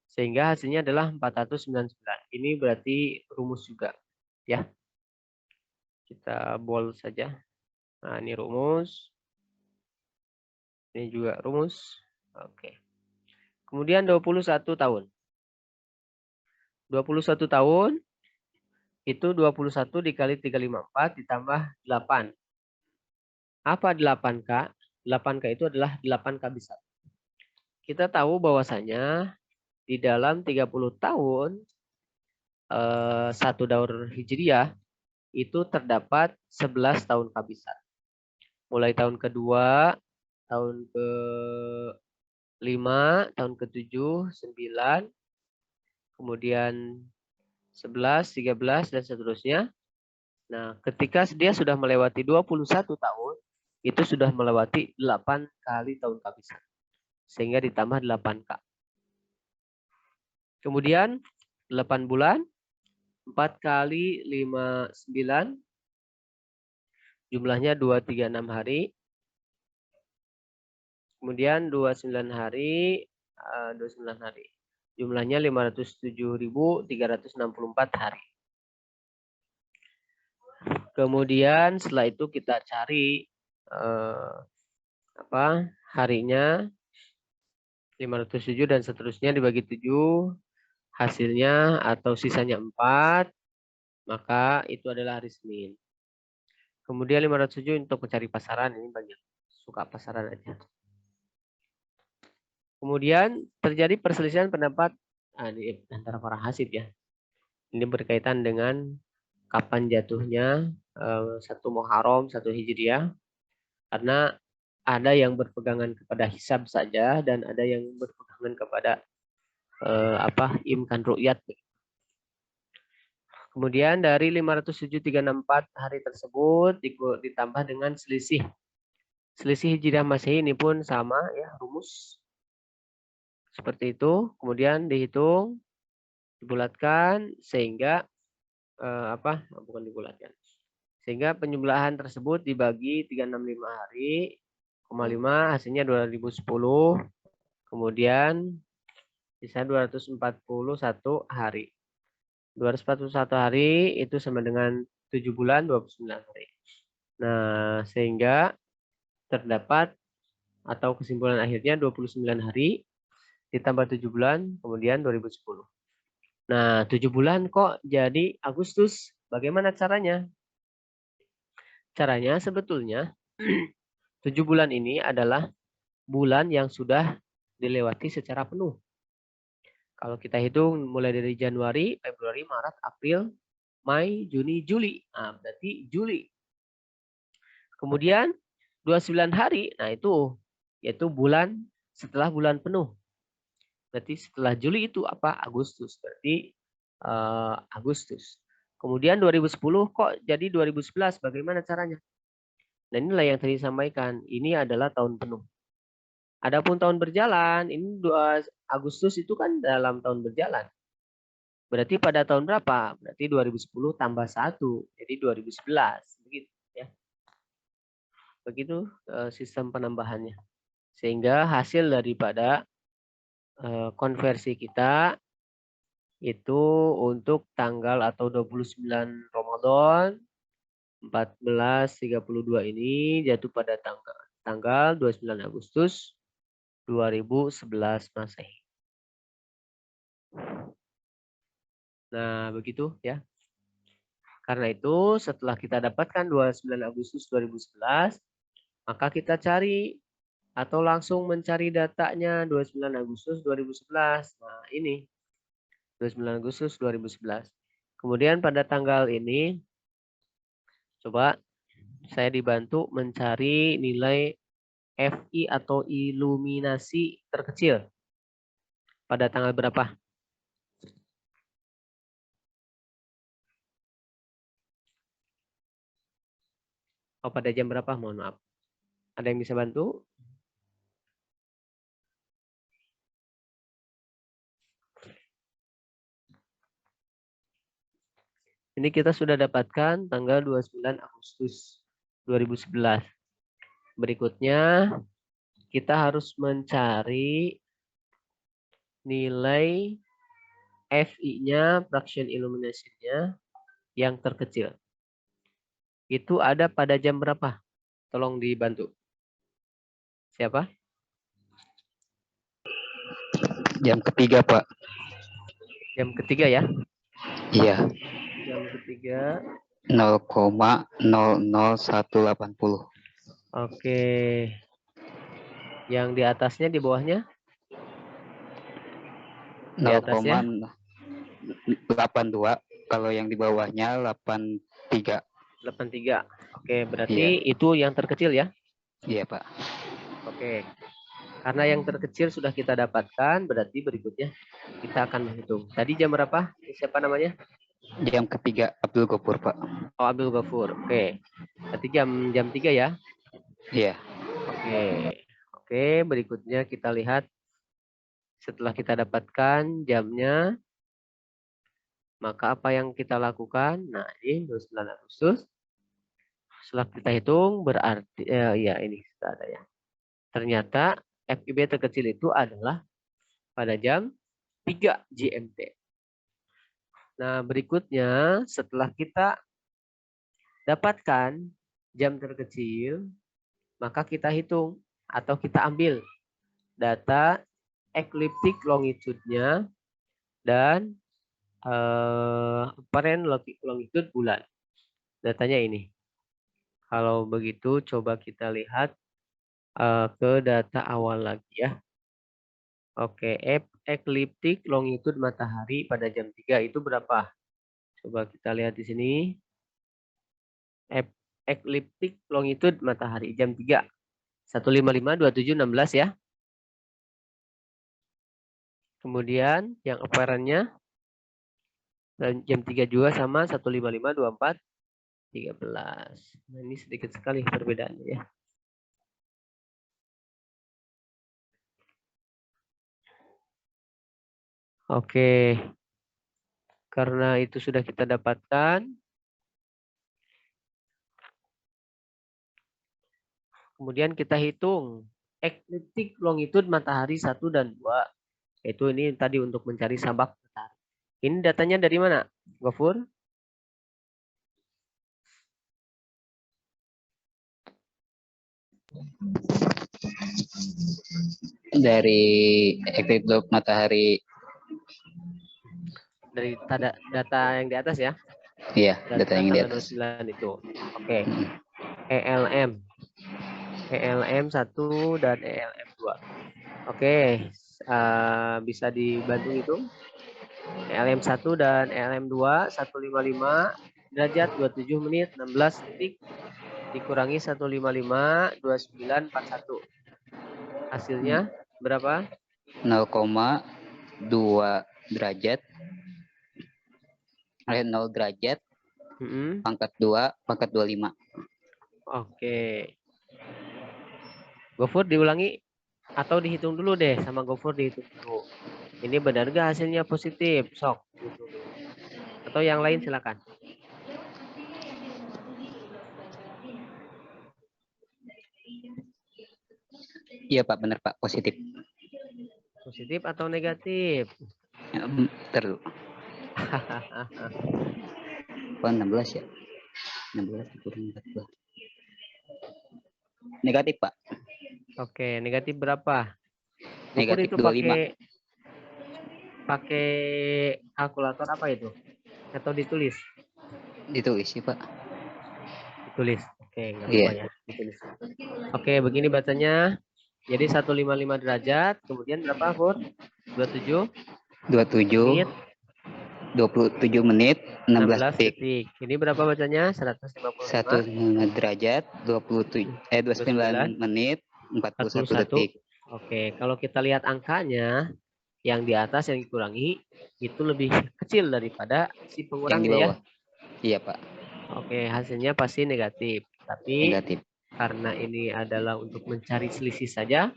Sehingga hasilnya adalah 499. Ini berarti rumus juga. Ya. Kita bold saja. Nah, ini rumus. Ini juga rumus. Oke. Kemudian 21 tahun. 21 tahun itu 21 dikali 354 ditambah 8. Apa 8K? 8K itu adalah 8 K besar. Kita tahu bahwasanya di dalam 30 tahun satu daur hijriah itu terdapat 11 tahun K besar. Mulai tahun kedua, tahun ke-5, tahun ke-7, 9, kemudian 11, 13, dan seterusnya. Nah, ketika dia sudah melewati 21 tahun, itu sudah melewati 8 kali tahun K besar. Sehingga ditambah 8K. Kemudian 8 bulan, 4 kali 5, 9, jumlahnya 236 hari. Kemudian 29 hari, 29 hari. Jumlahnya 507.364 hari. Kemudian setelah itu kita cari harinya 507 dan seterusnya dibagi 7, hasilnya atau sisanya 4, maka itu adalah hari Senin. Kemudian 507 untuk mencari pasaran, ini banyak suka pasaran aja. Kemudian terjadi perselisihan pendapat di antara para hasib ya. Ini berkaitan dengan kapan jatuhnya 1 Muharram, 1 Hijriah. Karena ada yang berpegangan kepada hisab saja dan ada yang berpegangan kepada imkan ru'yat. Kemudian dari 507.364 hari tersebut ditambah dengan selisih. Selisih Hijriah Masehi ini pun sama ya, rumus. Seperti itu. Kemudian dihitung, dibulatkan sehingga dibulatkan. Sehingga penjumlahan tersebut dibagi 365 hari, 5 hasilnya 2010. Kemudian sisa 241 hari. 241 hari itu sama dengan 7 bulan 29 hari. Nah, sehingga terdapat atau kesimpulan akhirnya 29 hari ditambah 7 bulan, kemudian 2010. Nah, 7 bulan kok jadi Agustus? Bagaimana caranya? Caranya sebetulnya 7 bulan ini adalah bulan yang sudah dilewati secara penuh. Kalau kita hitung mulai dari Januari, Februari, Maret, April, Mei, Juni, Juli. Nah, berarti Juli. Kemudian 29 hari, nah itu yaitu bulan setelah bulan penuh. Berarti setelah Juli itu apa? Agustus. Berarti Agustus. Kemudian 2010 kok jadi 2011? Bagaimana caranya? Nah, inilah yang tadi disampaikan. Ini adalah tahun penuh. Adapun tahun berjalan, ini 2 Agustus itu kan dalam tahun berjalan. Berarti pada tahun berapa? Berarti 2010 tambah 1. Jadi 2011. Begitu ya. Begitu sistem penambahannya. Sehingga hasil daripada konversi kita itu untuk tanggal atau 29 Ramadan 1432 ini jatuh pada tanggal 29 Agustus 2011 Masehi. Nah, begitu ya. Karena itu setelah kita dapatkan 29 Agustus 2011, maka kita cari atau langsung mencari datanya 29 Agustus 2011. Nah, ini 29 Agustus 2011. Kemudian pada tanggal ini coba saya dibantu mencari nilai FI atau iluminasi terkecil. Pada tanggal berapa? Oh, pada jam berapa? Mohon maaf. Ada yang bisa bantu? Ini kita sudah dapatkan tanggal 29 Agustus 2011. Berikutnya kita harus mencari nilai FI-nya, fraction illumination-nya yang terkecil. Itu ada pada jam berapa? Tolong dibantu. Siapa? Jam ketiga, Pak. Jam ketiga ya. Iya. Jam ketiga. 0,00180. Oke. Yang di atasnya, di bawahnya? Di atasnya 0,82. Kalau yang di bawahnya 83. 83. Oke, berarti itu yang terkecil ya? Iya, Pak. Oke. Karena yang terkecil sudah kita dapatkan, berarti berikutnya kita akan menghitung. Tadi jam berapa? Siapa namanya? Jam ketiga, Abdul Gofur, Pak. Oh, Abdul Ghafur. Oke. Berarti jam 3 ya? Iya. Oke. Oke, berikutnya kita lihat setelah kita dapatkan jamnya, maka apa yang kita lakukan? Nah, ini 29 Agustus. Setelah kita hitung berarti ya ini sudah ada ya. Ternyata FIB terkecil itu adalah pada jam 3 GMT. Nah, berikutnya setelah kita dapatkan jam terkecil, maka kita hitung atau kita ambil data ecliptic longitude-nya dan apparent longitude bulan. Datanya ini. Kalau begitu coba kita lihat ke data awal lagi ya. Oke, ecliptic longitude matahari pada jam 3 itu berapa? Coba kita lihat di sini. Ecliptic longitude matahari jam 3. 155, 27, 16 ya. Kemudian yang apparent-nya jam 3 juga sama 155, 24, 13. Nah, ini sedikit sekali perbedaannya ya. Oke. Karena itu sudah kita dapatkan. Kemudian kita hitung ecliptic longitude matahari 1 dan 2. Yaitu ini tadi untuk mencari sabak matahari. Ini datanya dari mana? Gofur? Dari eclipse matahari. Dari data yang di atas ya? Iya, data yang di atas. 29 itu. Oke. ELM. ELM 1 dan ELM 2. Oke. Bisa dibantu hitung. ELM 1 dan ELM 2 155 derajat 27 menit 16 detik dikurangi 155 29 41. Hasilnya berapa? 0,2 derajat. 0 derajat. Pangkat 2 pangkat 25. Oke. Gofur diulangi atau dihitung dulu deh sama Gofur dihitung dulu. Ini benar gak hasilnya positif? Sok. Atau yang lain silakan. Iya Pak, benar Pak, positif. Positif atau negatif? Terus. Oh, 16 ya? 16 kurang 14. Negatif Pak. Oke, negatif berapa? Negatif itu 25. Pakai kalkulator apa itu? Atau ditulis? Ditulis sih Pak. Ditulis. Oke, nggak apa-apa ya. Ditulis. Oke, begini bacanya. Jadi 155 derajat, kemudian berapa, Pur? 27? 27 menit 16 detik. Ini berapa bacanya? 155. 1 derajat 29 menit 41 detik. Oke, kalau kita lihat angkanya yang di atas yang dikurangi itu lebih kecil daripada si pengurangnya ya. Iya Pak. Oke, hasilnya pasti negatif. Tapi negatif. Karena ini adalah untuk mencari selisih saja,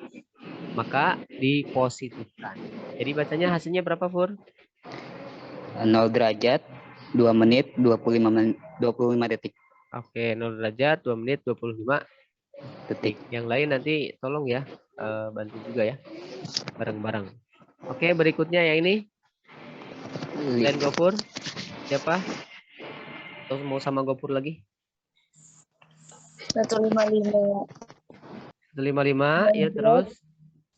maka dipositifkan. Jadi bacanya hasilnya berapa, Fur? 0 derajat 2 menit 25 detik. Oke, 0 derajat 2 menit 25 detik. Yang lain nanti tolong ya bantu juga ya bareng-bareng. Oke, berikutnya yang ini. Dan Gofur siapa? Atau mau sama Gofur lagi? 155. 155 ya, terus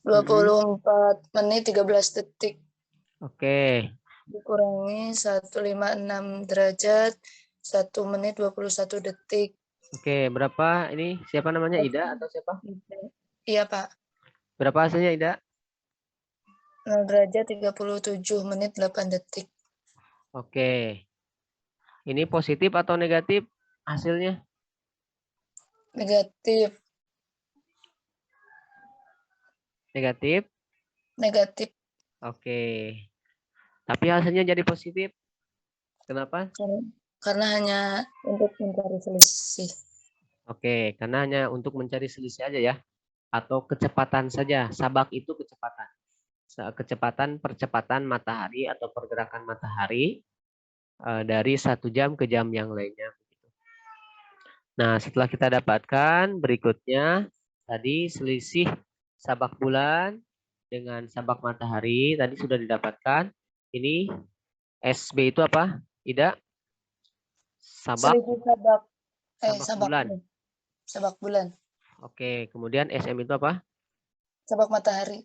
24 menit 13 detik. Oke. Dikurangi 156 derajat, 1 menit 21 detik. Oke, berapa ini? Siapa namanya? Ida atau siapa? Iya, Pak. Berapa hasilnya, Ida? 0 derajat 37 menit 8 detik. Oke. Ini positif atau negatif hasilnya? Negatif. Negatif. Negatif. Oke. Tapi hasilnya jadi positif. Kenapa? Karena hanya untuk mencari selisih. Oke, karena hanya untuk mencari selisih aja ya. Atau kecepatan saja. Sabak itu kecepatan. Kecepatan percepatan matahari atau pergerakan matahari dari 1 jam ke jam yang lainnya. Nah, setelah kita dapatkan berikutnya tadi selisih sabak bulan dengan sabak matahari tadi sudah didapatkan. Ini SB itu apa? Ida? Sabak Selisih sabak. sabak bulan. Sabak bulan. Oke, kemudian SM itu apa? Sabak matahari.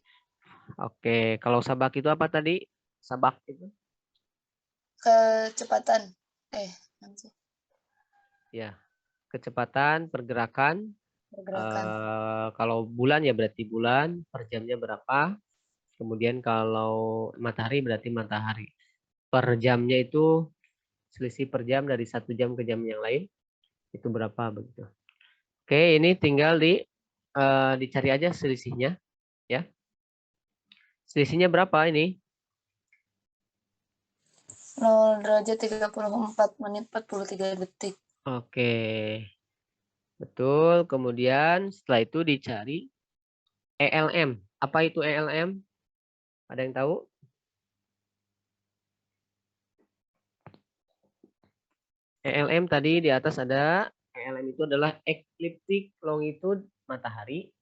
Oke, kalau sabak itu apa tadi? Sabak itu? Kecepatan. Ya, kecepatan pergerakan. Pergerakan. Kalau bulan ya berarti bulan, per jamnya berapa? Kemudian kalau matahari berarti matahari. Per jamnya itu selisih per jam dari 1 jam ke jam yang lain itu berapa begitu. Oke, ini tinggal dicari aja selisihnya ya. Selisihnya berapa ini? 0 derajat 34 menit 43 detik. Oke. Betul, kemudian setelah itu dicari ELM. Apa itu ELM? Ada yang tahu? ELM tadi di atas ada, ELM itu adalah ecliptic longitude matahari.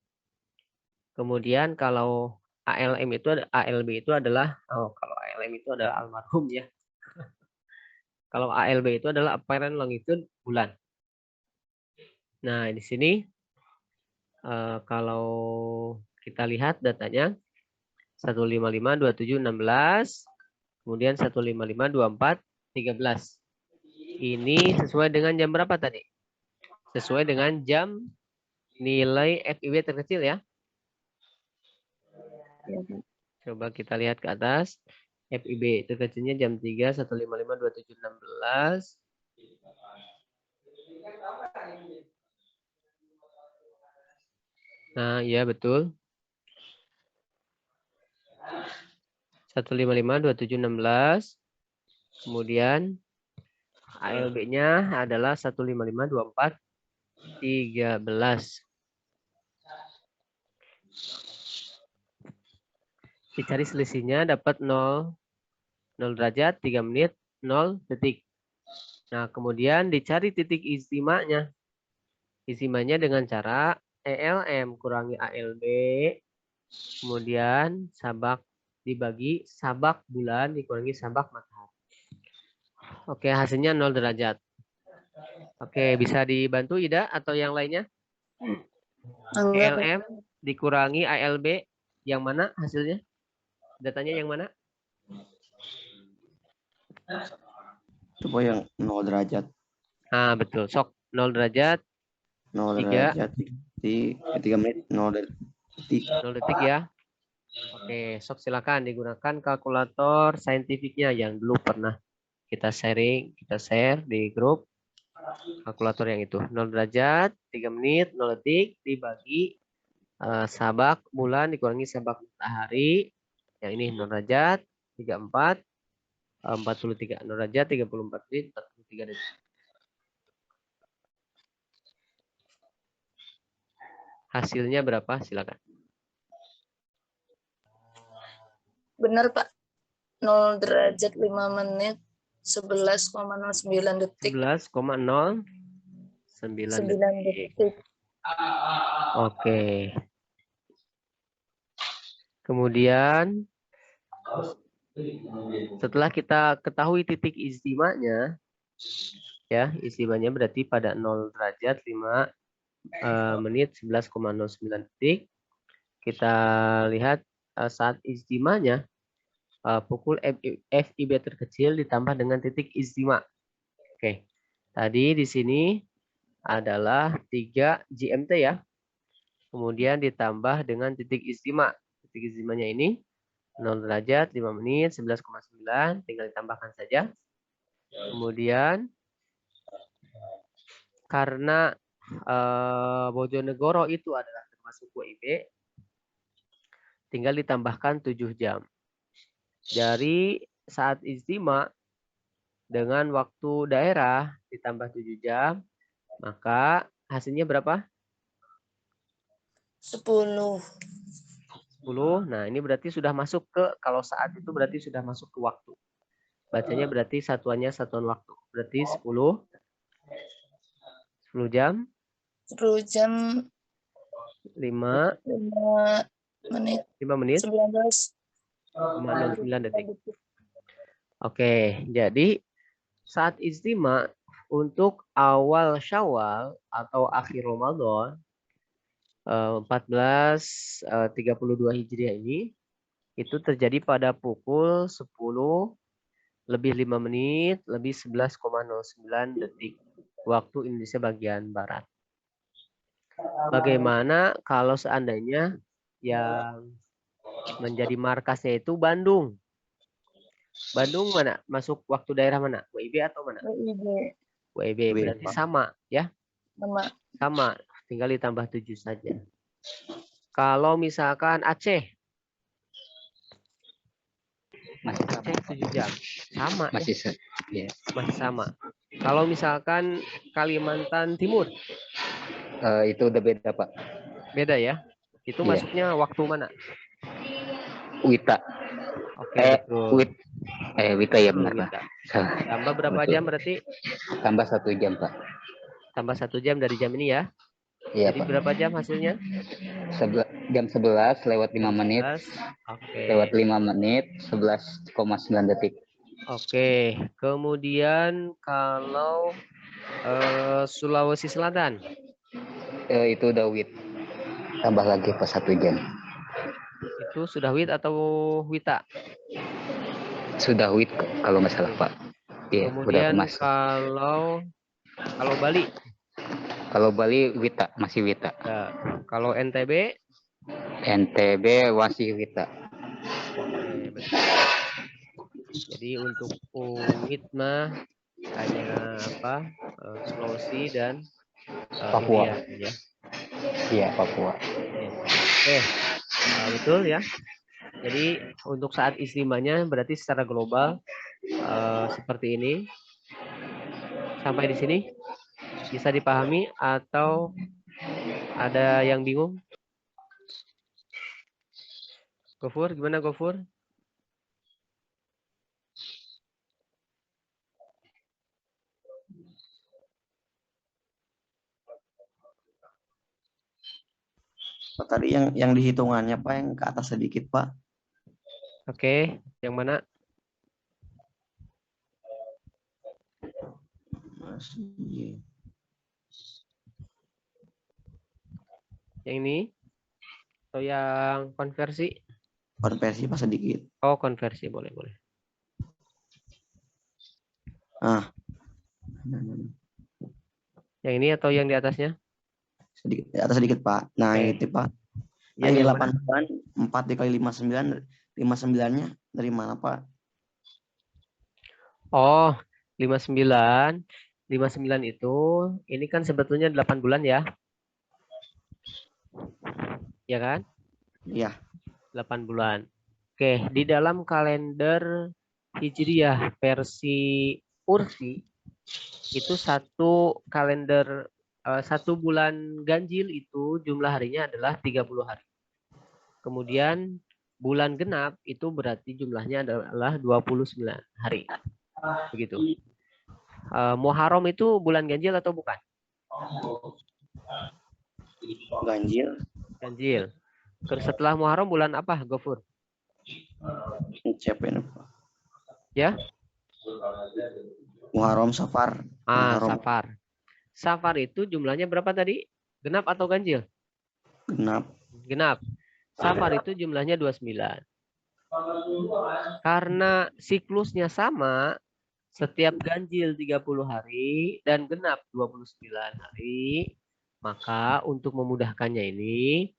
Kemudian kalau ALM itu ALB itu adalah kalau ALM itu adalah almarhum ya. Kalau ALB itu adalah apparent longitude bulan. Nah, di sini kalau kita lihat datanya 155 27 16 kemudian 155 24 13. Ini sesuai dengan jam berapa tadi? Sesuai dengan jam nilai FIB terkecil ya. Coba kita lihat ke atas. FIB terkecilnya jam 3, 155, 27, 16. Nah, iya betul. 155, 27, 16. Kemudian ALB-nya adalah 155, 24, 13. Dicari selisihnya dapat 0 derajat, 3 menit, 0 detik. Nah, kemudian dicari titik istimanya. Istimanya dengan cara ELM kurangi ALB, kemudian sabak dibagi sabak bulan dikurangi sabak matahari. Oke, hasilnya 0 derajat. Oke, bisa dibantu Ida atau yang lainnya? ELM dikurangi ALB, yang mana hasilnya? Datanya yang mana? Coba yang 0 derajat. Nah, betul. Sok 0 derajat. 0 3. derajat. 3 menit 0 detik. 0 detik ya. Oke, sok silakan digunakan kalkulator saintifiknya yang dulu pernah kita share di grup. Kalkulator yang itu. 0 derajat, 3 menit, 0 detik dibagi sabak bulan dikurangi sabak matahari. Yang ini 0 derajat, 34, 43. 0 derajat, 34 menit, 43 detik. Hasilnya berapa? Silakan. Benar, Pak. 0 derajat 5 menit 11,09 detik. 11,09 detik. Oke. Kemudian setelah kita ketahui titik istimanya, ya istimanya berarti pada 0 derajat 5 menit 11,09 detik. Kita lihat saat ijtimanya pukul FIB terkecil ditambah dengan titik ijtima. Oke. Tadi di sini adalah 3 GMT ya. Kemudian ditambah dengan titik ijtima. Titik ijtimanya ini 0 derajat, 5 menit, 11,9. Tinggal ditambahkan saja. Kemudian karena Bojonegoro itu adalah termasuk WIB, tinggal ditambahkan 7 jam. Dari saat ijtima dengan waktu daerah ditambah 7 jam, maka hasilnya berapa? 10. 10. Nah, ini berarti sudah masuk ke, kalau saat itu berarti sudah masuk ke waktu. Bacanya berarti satuannya satuan waktu. Berarti 10 jam, 10 jam 5 menit 19 detik. Oke, jadi saat ijtima untuk awal Syawal atau akhir Ramadan 1432 Hijriah ini itu terjadi pada pukul 10 lebih 5 menit lebih 11,09 detik waktu Indonesia bagian barat. Bagaimana kalau seandainya yang menjadi markasnya itu Bandung? Bandung mana? Masuk waktu daerah mana? WIB atau mana? WIB. Berarti sama ya? Sama. Tinggal ditambah 7 saja. Kalau misalkan Aceh. Masih Aceh 7 jam. Sama masih ya? Masih sama. Kalau misalkan Kalimantan Timur. Itu udah beda, Pak. Beda ya? Itu Iya. masuknya waktu mana? Wita. Oke, betul. Wita ya benar, Wita. Pak. Salah. Tambah berapa Betul. jam berarti? Tambah 1 jam, Pak. Tambah 1 jam dari jam ini ya? Iya, Jadi Pak. berapa jam hasilnya? Jam 11 lewat 5 menit. 11. Oke. Lewat 5 menit 11,9 detik. Oke. Kemudian kalau Sulawesi Selatan. Itu udah wit. Tambah lagi pas 1 jam. Itu sudah wit atau wita? Sudah wit kalau nggak salah, Pak. Iya, Kemudian udah masuk. kalau Bali? Kalau Bali wita, masih wita. Ya. Kalau NTB? NTB masih wita. Oke, betul. Jadi untuk wit mah hanya Sulawesi dan Papua. India, ya. Iya, Papua. Oke, betul ya. Jadi untuk saat istimanya berarti secara global seperti ini. Sampai di sini bisa dipahami atau ada yang bingung? Gofur, gimana Gofur? Pak, tadi yang dihitungannya Pak yang ke atas sedikit Pak. Oke, yang mana? Masih. Yang ini? Atau yang konversi? Konversi Pak sedikit. Oh, konversi boleh. Yang ini atau yang di atasnya? Sedikit di atas sedikit Pak. Nah, itu Pak. Nah, ini 8 bulan 4 dikali 59, 59-nya dari mana Pak? Oh, 59. 59 itu ini kan sebetulnya 8 bulan ya. Ya kan? Iya. 8 bulan. Oke, di dalam kalender Hijriah versi Urfi itu satu kalender 1 bulan ganjil itu jumlah harinya adalah 30 hari. Kemudian bulan genap itu berarti jumlahnya adalah 29 hari. Begitu. Muharram itu bulan ganjil atau bukan? Ganjil. Ganjil. Setelah Muharram bulan apa, Gofur? CPN Pak. Ya? Muharram, Safar. Muharram. Safar. Safar itu jumlahnya berapa tadi? Genap atau ganjil? Genap. Genap. Safar itu jumlahnya 29. Karena siklusnya sama, setiap ganjil 30 hari dan genap 29 hari, maka untuk memudahkannya ini,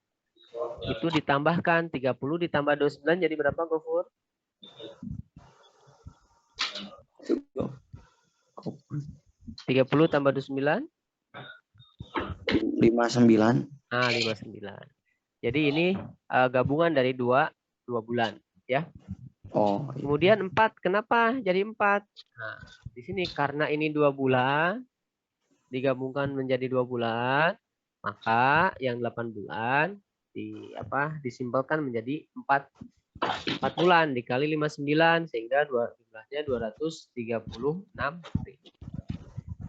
itu ditambahkan 30 ditambah 29 jadi berapa, Gofur? 30 tambah 29? 59. Nah, 59. Jadi ini gabungan dari dua bulan, ya. Oh, Kemudian 4, kenapa jadi 4? Nah, di sini karena ini 2 bulan digabungkan menjadi 2 bulan, maka yang 8 bulan disimpelkan menjadi 4 bulan dikali 59 sehingga jumlahnya 236 hari.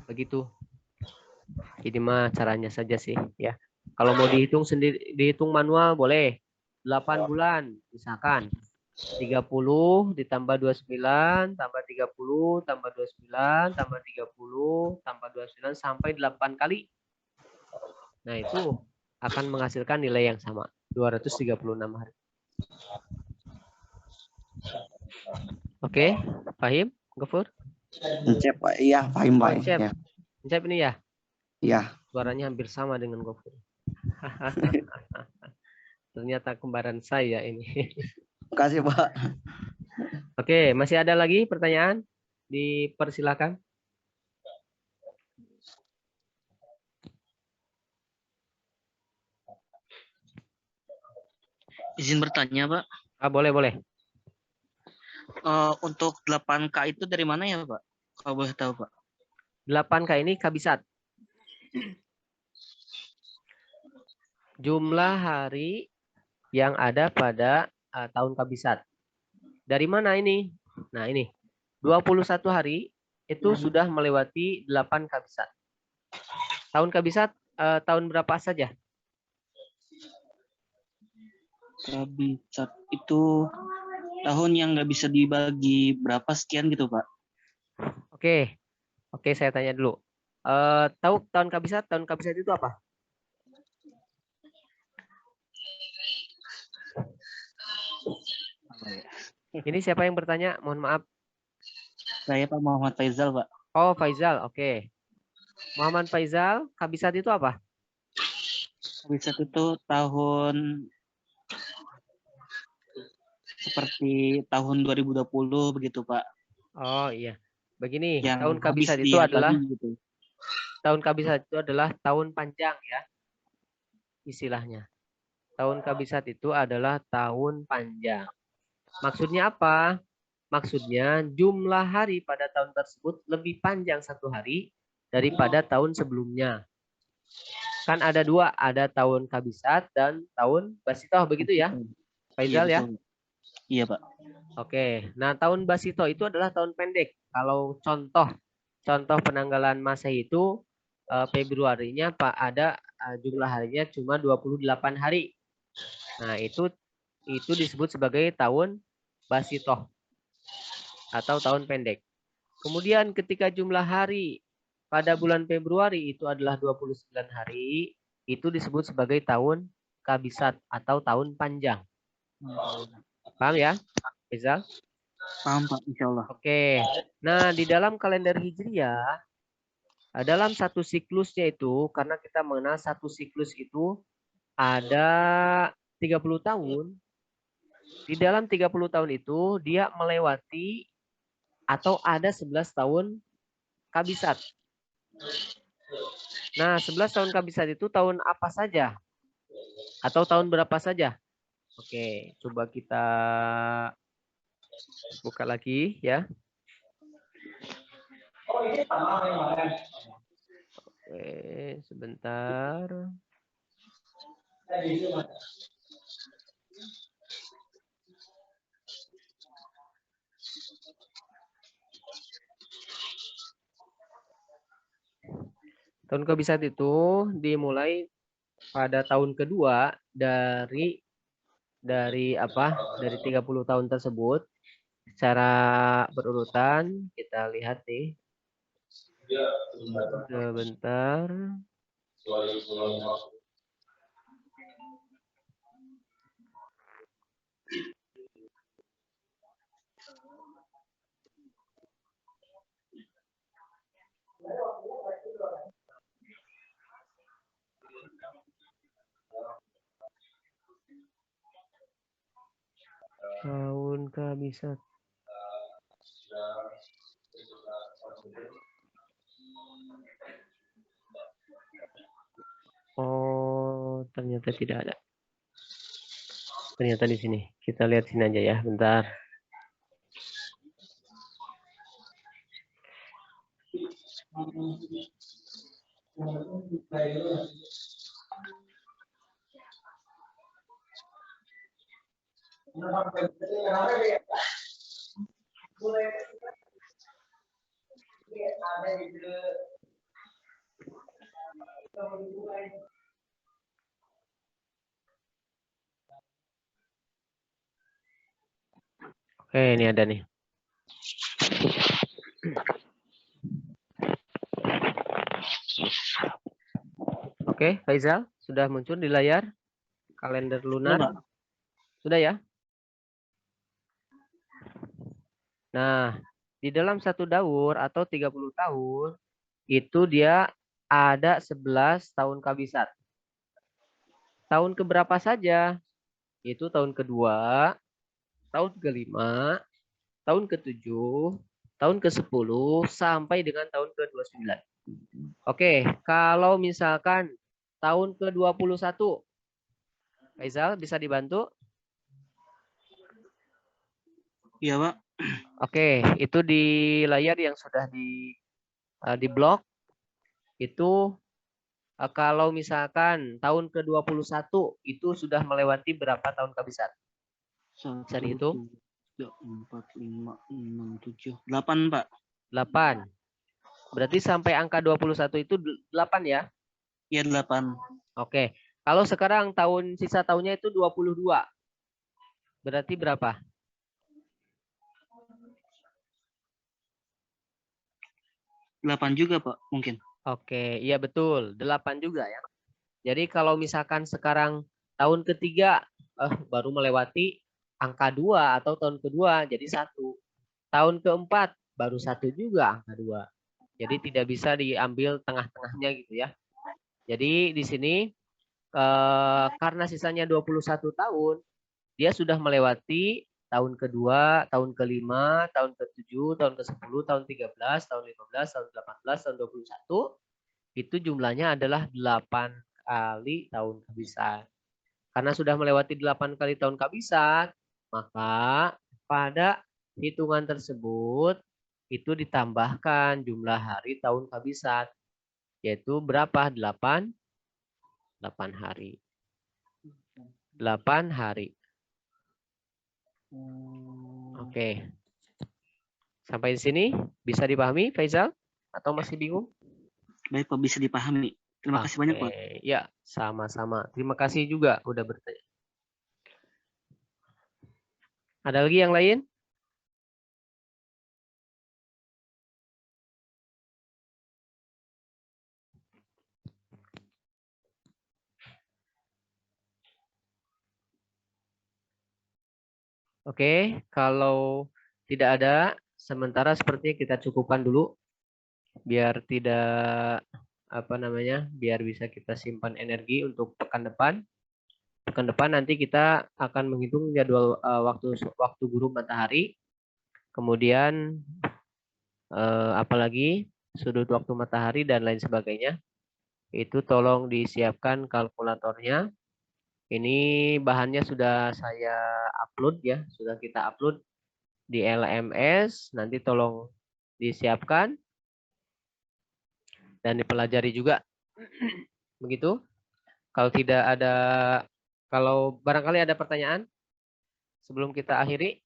Begitu. Ini mah caranya saja sih, ya. Kalau mau dihitung sendiri, dihitung manual boleh. 8 bulan misalkan 30 ditambah 29 tambah 30 tambah 29 tambah 30 tambah 29 sampai 8 kali. Nah, itu akan menghasilkan nilai yang sama, 236 hari. Oke, paham, Gofur? Encep, Pak. Iya, paham, Pak. Encep. Ya. Encep ini ya? Iya. Suaranya hampir sama dengan Gofur. Ternyata kembaran saya ini. Makasih, Pak. Oke, masih ada lagi pertanyaan? Dipersilakan. Izin bertanya, Pak. Boleh. Untuk 8K itu dari mana ya, Pak? Kalau boleh tahu, Pak. 8K ini kabisat. Jumlah hari yang ada pada tahun kabisat. Dari mana ini? Nah, ini. 21 hari itu sudah melewati 8 kabisat. Tahun kabisat tahun berapa saja? Kabisat itu tahun yang nggak bisa dibagi berapa sekian gitu, Pak. Oke, saya tanya dulu. Tahu tahun kabisat? Tahun kabisat itu apa? Ini siapa yang bertanya? Mohon maaf. Saya Pak Muhammad Faizal, Pak. Oh, Faizal. Oke. Muhammad Faizal, kabisat itu apa? Kabisat itu tahun seperti tahun 2020 begitu, Pak. Oh iya. Begini, Yang tahun kabisat habis itu adalah gitu. tahun kabisat itu adalah tahun panjang ya. Istilahnya. Tahun kabisat itu adalah tahun panjang. Maksudnya apa? Maksudnya jumlah hari pada tahun tersebut lebih panjang 1 hari daripada tahun sebelumnya. Kan ada 2, ada tahun kabisat dan tahun basitoh, begitu ya? Faizal ya? Iya, Pak. Oke, nah tahun basitoh itu adalah tahun pendek. Kalau contoh penanggalan Masehi itu Februarinya Pak ada jumlah harinya cuma 28 hari. Nah, itu disebut sebagai tahun basitoh atau tahun pendek. Kemudian ketika jumlah hari pada bulan Februari itu adalah 29 hari, itu disebut sebagai tahun kabisat atau tahun panjang. Paham ya, Rizal? Paham, Pak, insya Allah. Oke. Nah, di dalam kalender Hijriah, dalam satu siklusnya itu, karena kita mengenal satu siklus itu ada 30 tahun. Di dalam 30 tahun itu, dia melewati atau ada 11 tahun kabisat. Nah, 11 tahun kabisat itu tahun apa saja? Atau tahun berapa saja? Oke, coba kita buka lagi ya. Oke, sebentar. Tahun kabisat itu dimulai pada tahun kedua dari 30 tahun tersebut secara berurutan. Kita lihat nih. Sebentar. Tahun kabisat. Oh, ternyata tidak ada. Ternyata di sini. Kita lihat sini aja ya, bentar. Oke, ini ada nih. Oke, Faizal, sudah muncul di layar kalender lunar? Pak. Sudah ya? Nah, di dalam satu daur atau 30 tahun, itu dia ada 11 tahun kabisat. Tahun keberapa saja? Itu tahun kedua, tahun kelima, tahun ke-7, tahun ke-10, sampai dengan tahun ke-29. Oke, kalau misalkan tahun ke-21, Faizal bisa dibantu? Iya, Pak. Oke, itu di layar yang sudah di blok, itu kalau misalkan tahun ke-21 itu sudah melewati berapa tahun kabisat? Bisa dihitung? 1, 2, 3, 4, 5, 6, 7, 8, Pak. 8. Berarti sampai angka 21 itu 8 ya? Iya, 8. Oke. Kalau sekarang sisa tahunnya itu 22. Berarti berapa? 8 juga, Pak, mungkin. Oke, iya betul. 8 juga ya. Jadi kalau misalkan sekarang tahun ketiga baru melewati angka 2 atau tahun kedua jadi 1. Tahun keempat baru 1 juga angka 2. Jadi tidak bisa diambil tengah-tengahnya gitu ya. Jadi di sini karena sisanya 21 tahun, dia sudah melewati tahun kedua, tahun kelima, tahun ke-7, tahun ke-10, tahun 13, tahun 15, tahun 18, tahun 21. Itu jumlahnya adalah 8 kali tahun kabisat. Karena sudah melewati 8 kali tahun kabisat, maka pada hitungan tersebut itu ditambahkan jumlah hari tahun kabisat. Yaitu berapa? 8 hari. 8 hari. Oke. Sampai di sini bisa dipahami, Faizal? Atau masih bingung? Baik, Pak, bisa dipahami. Terima kasih banyak, Pak. Ya, sama-sama. Terima kasih juga udah bertanya. Ada lagi yang lain? Oke, kalau tidak ada, sementara sepertinya kita cukupkan dulu biar tidak biar bisa kita simpan energi untuk pekan depan. Pekan depan nanti kita akan menghitung jadwal waktu guru matahari. Kemudian apalagi sudut waktu matahari dan lain sebagainya. Itu tolong disiapkan kalkulatornya. Ini bahannya sudah saya upload ya, sudah kita upload di LMS. Nanti tolong disiapkan dan dipelajari juga. Begitu. Kalau barangkali ada pertanyaan sebelum kita akhiri.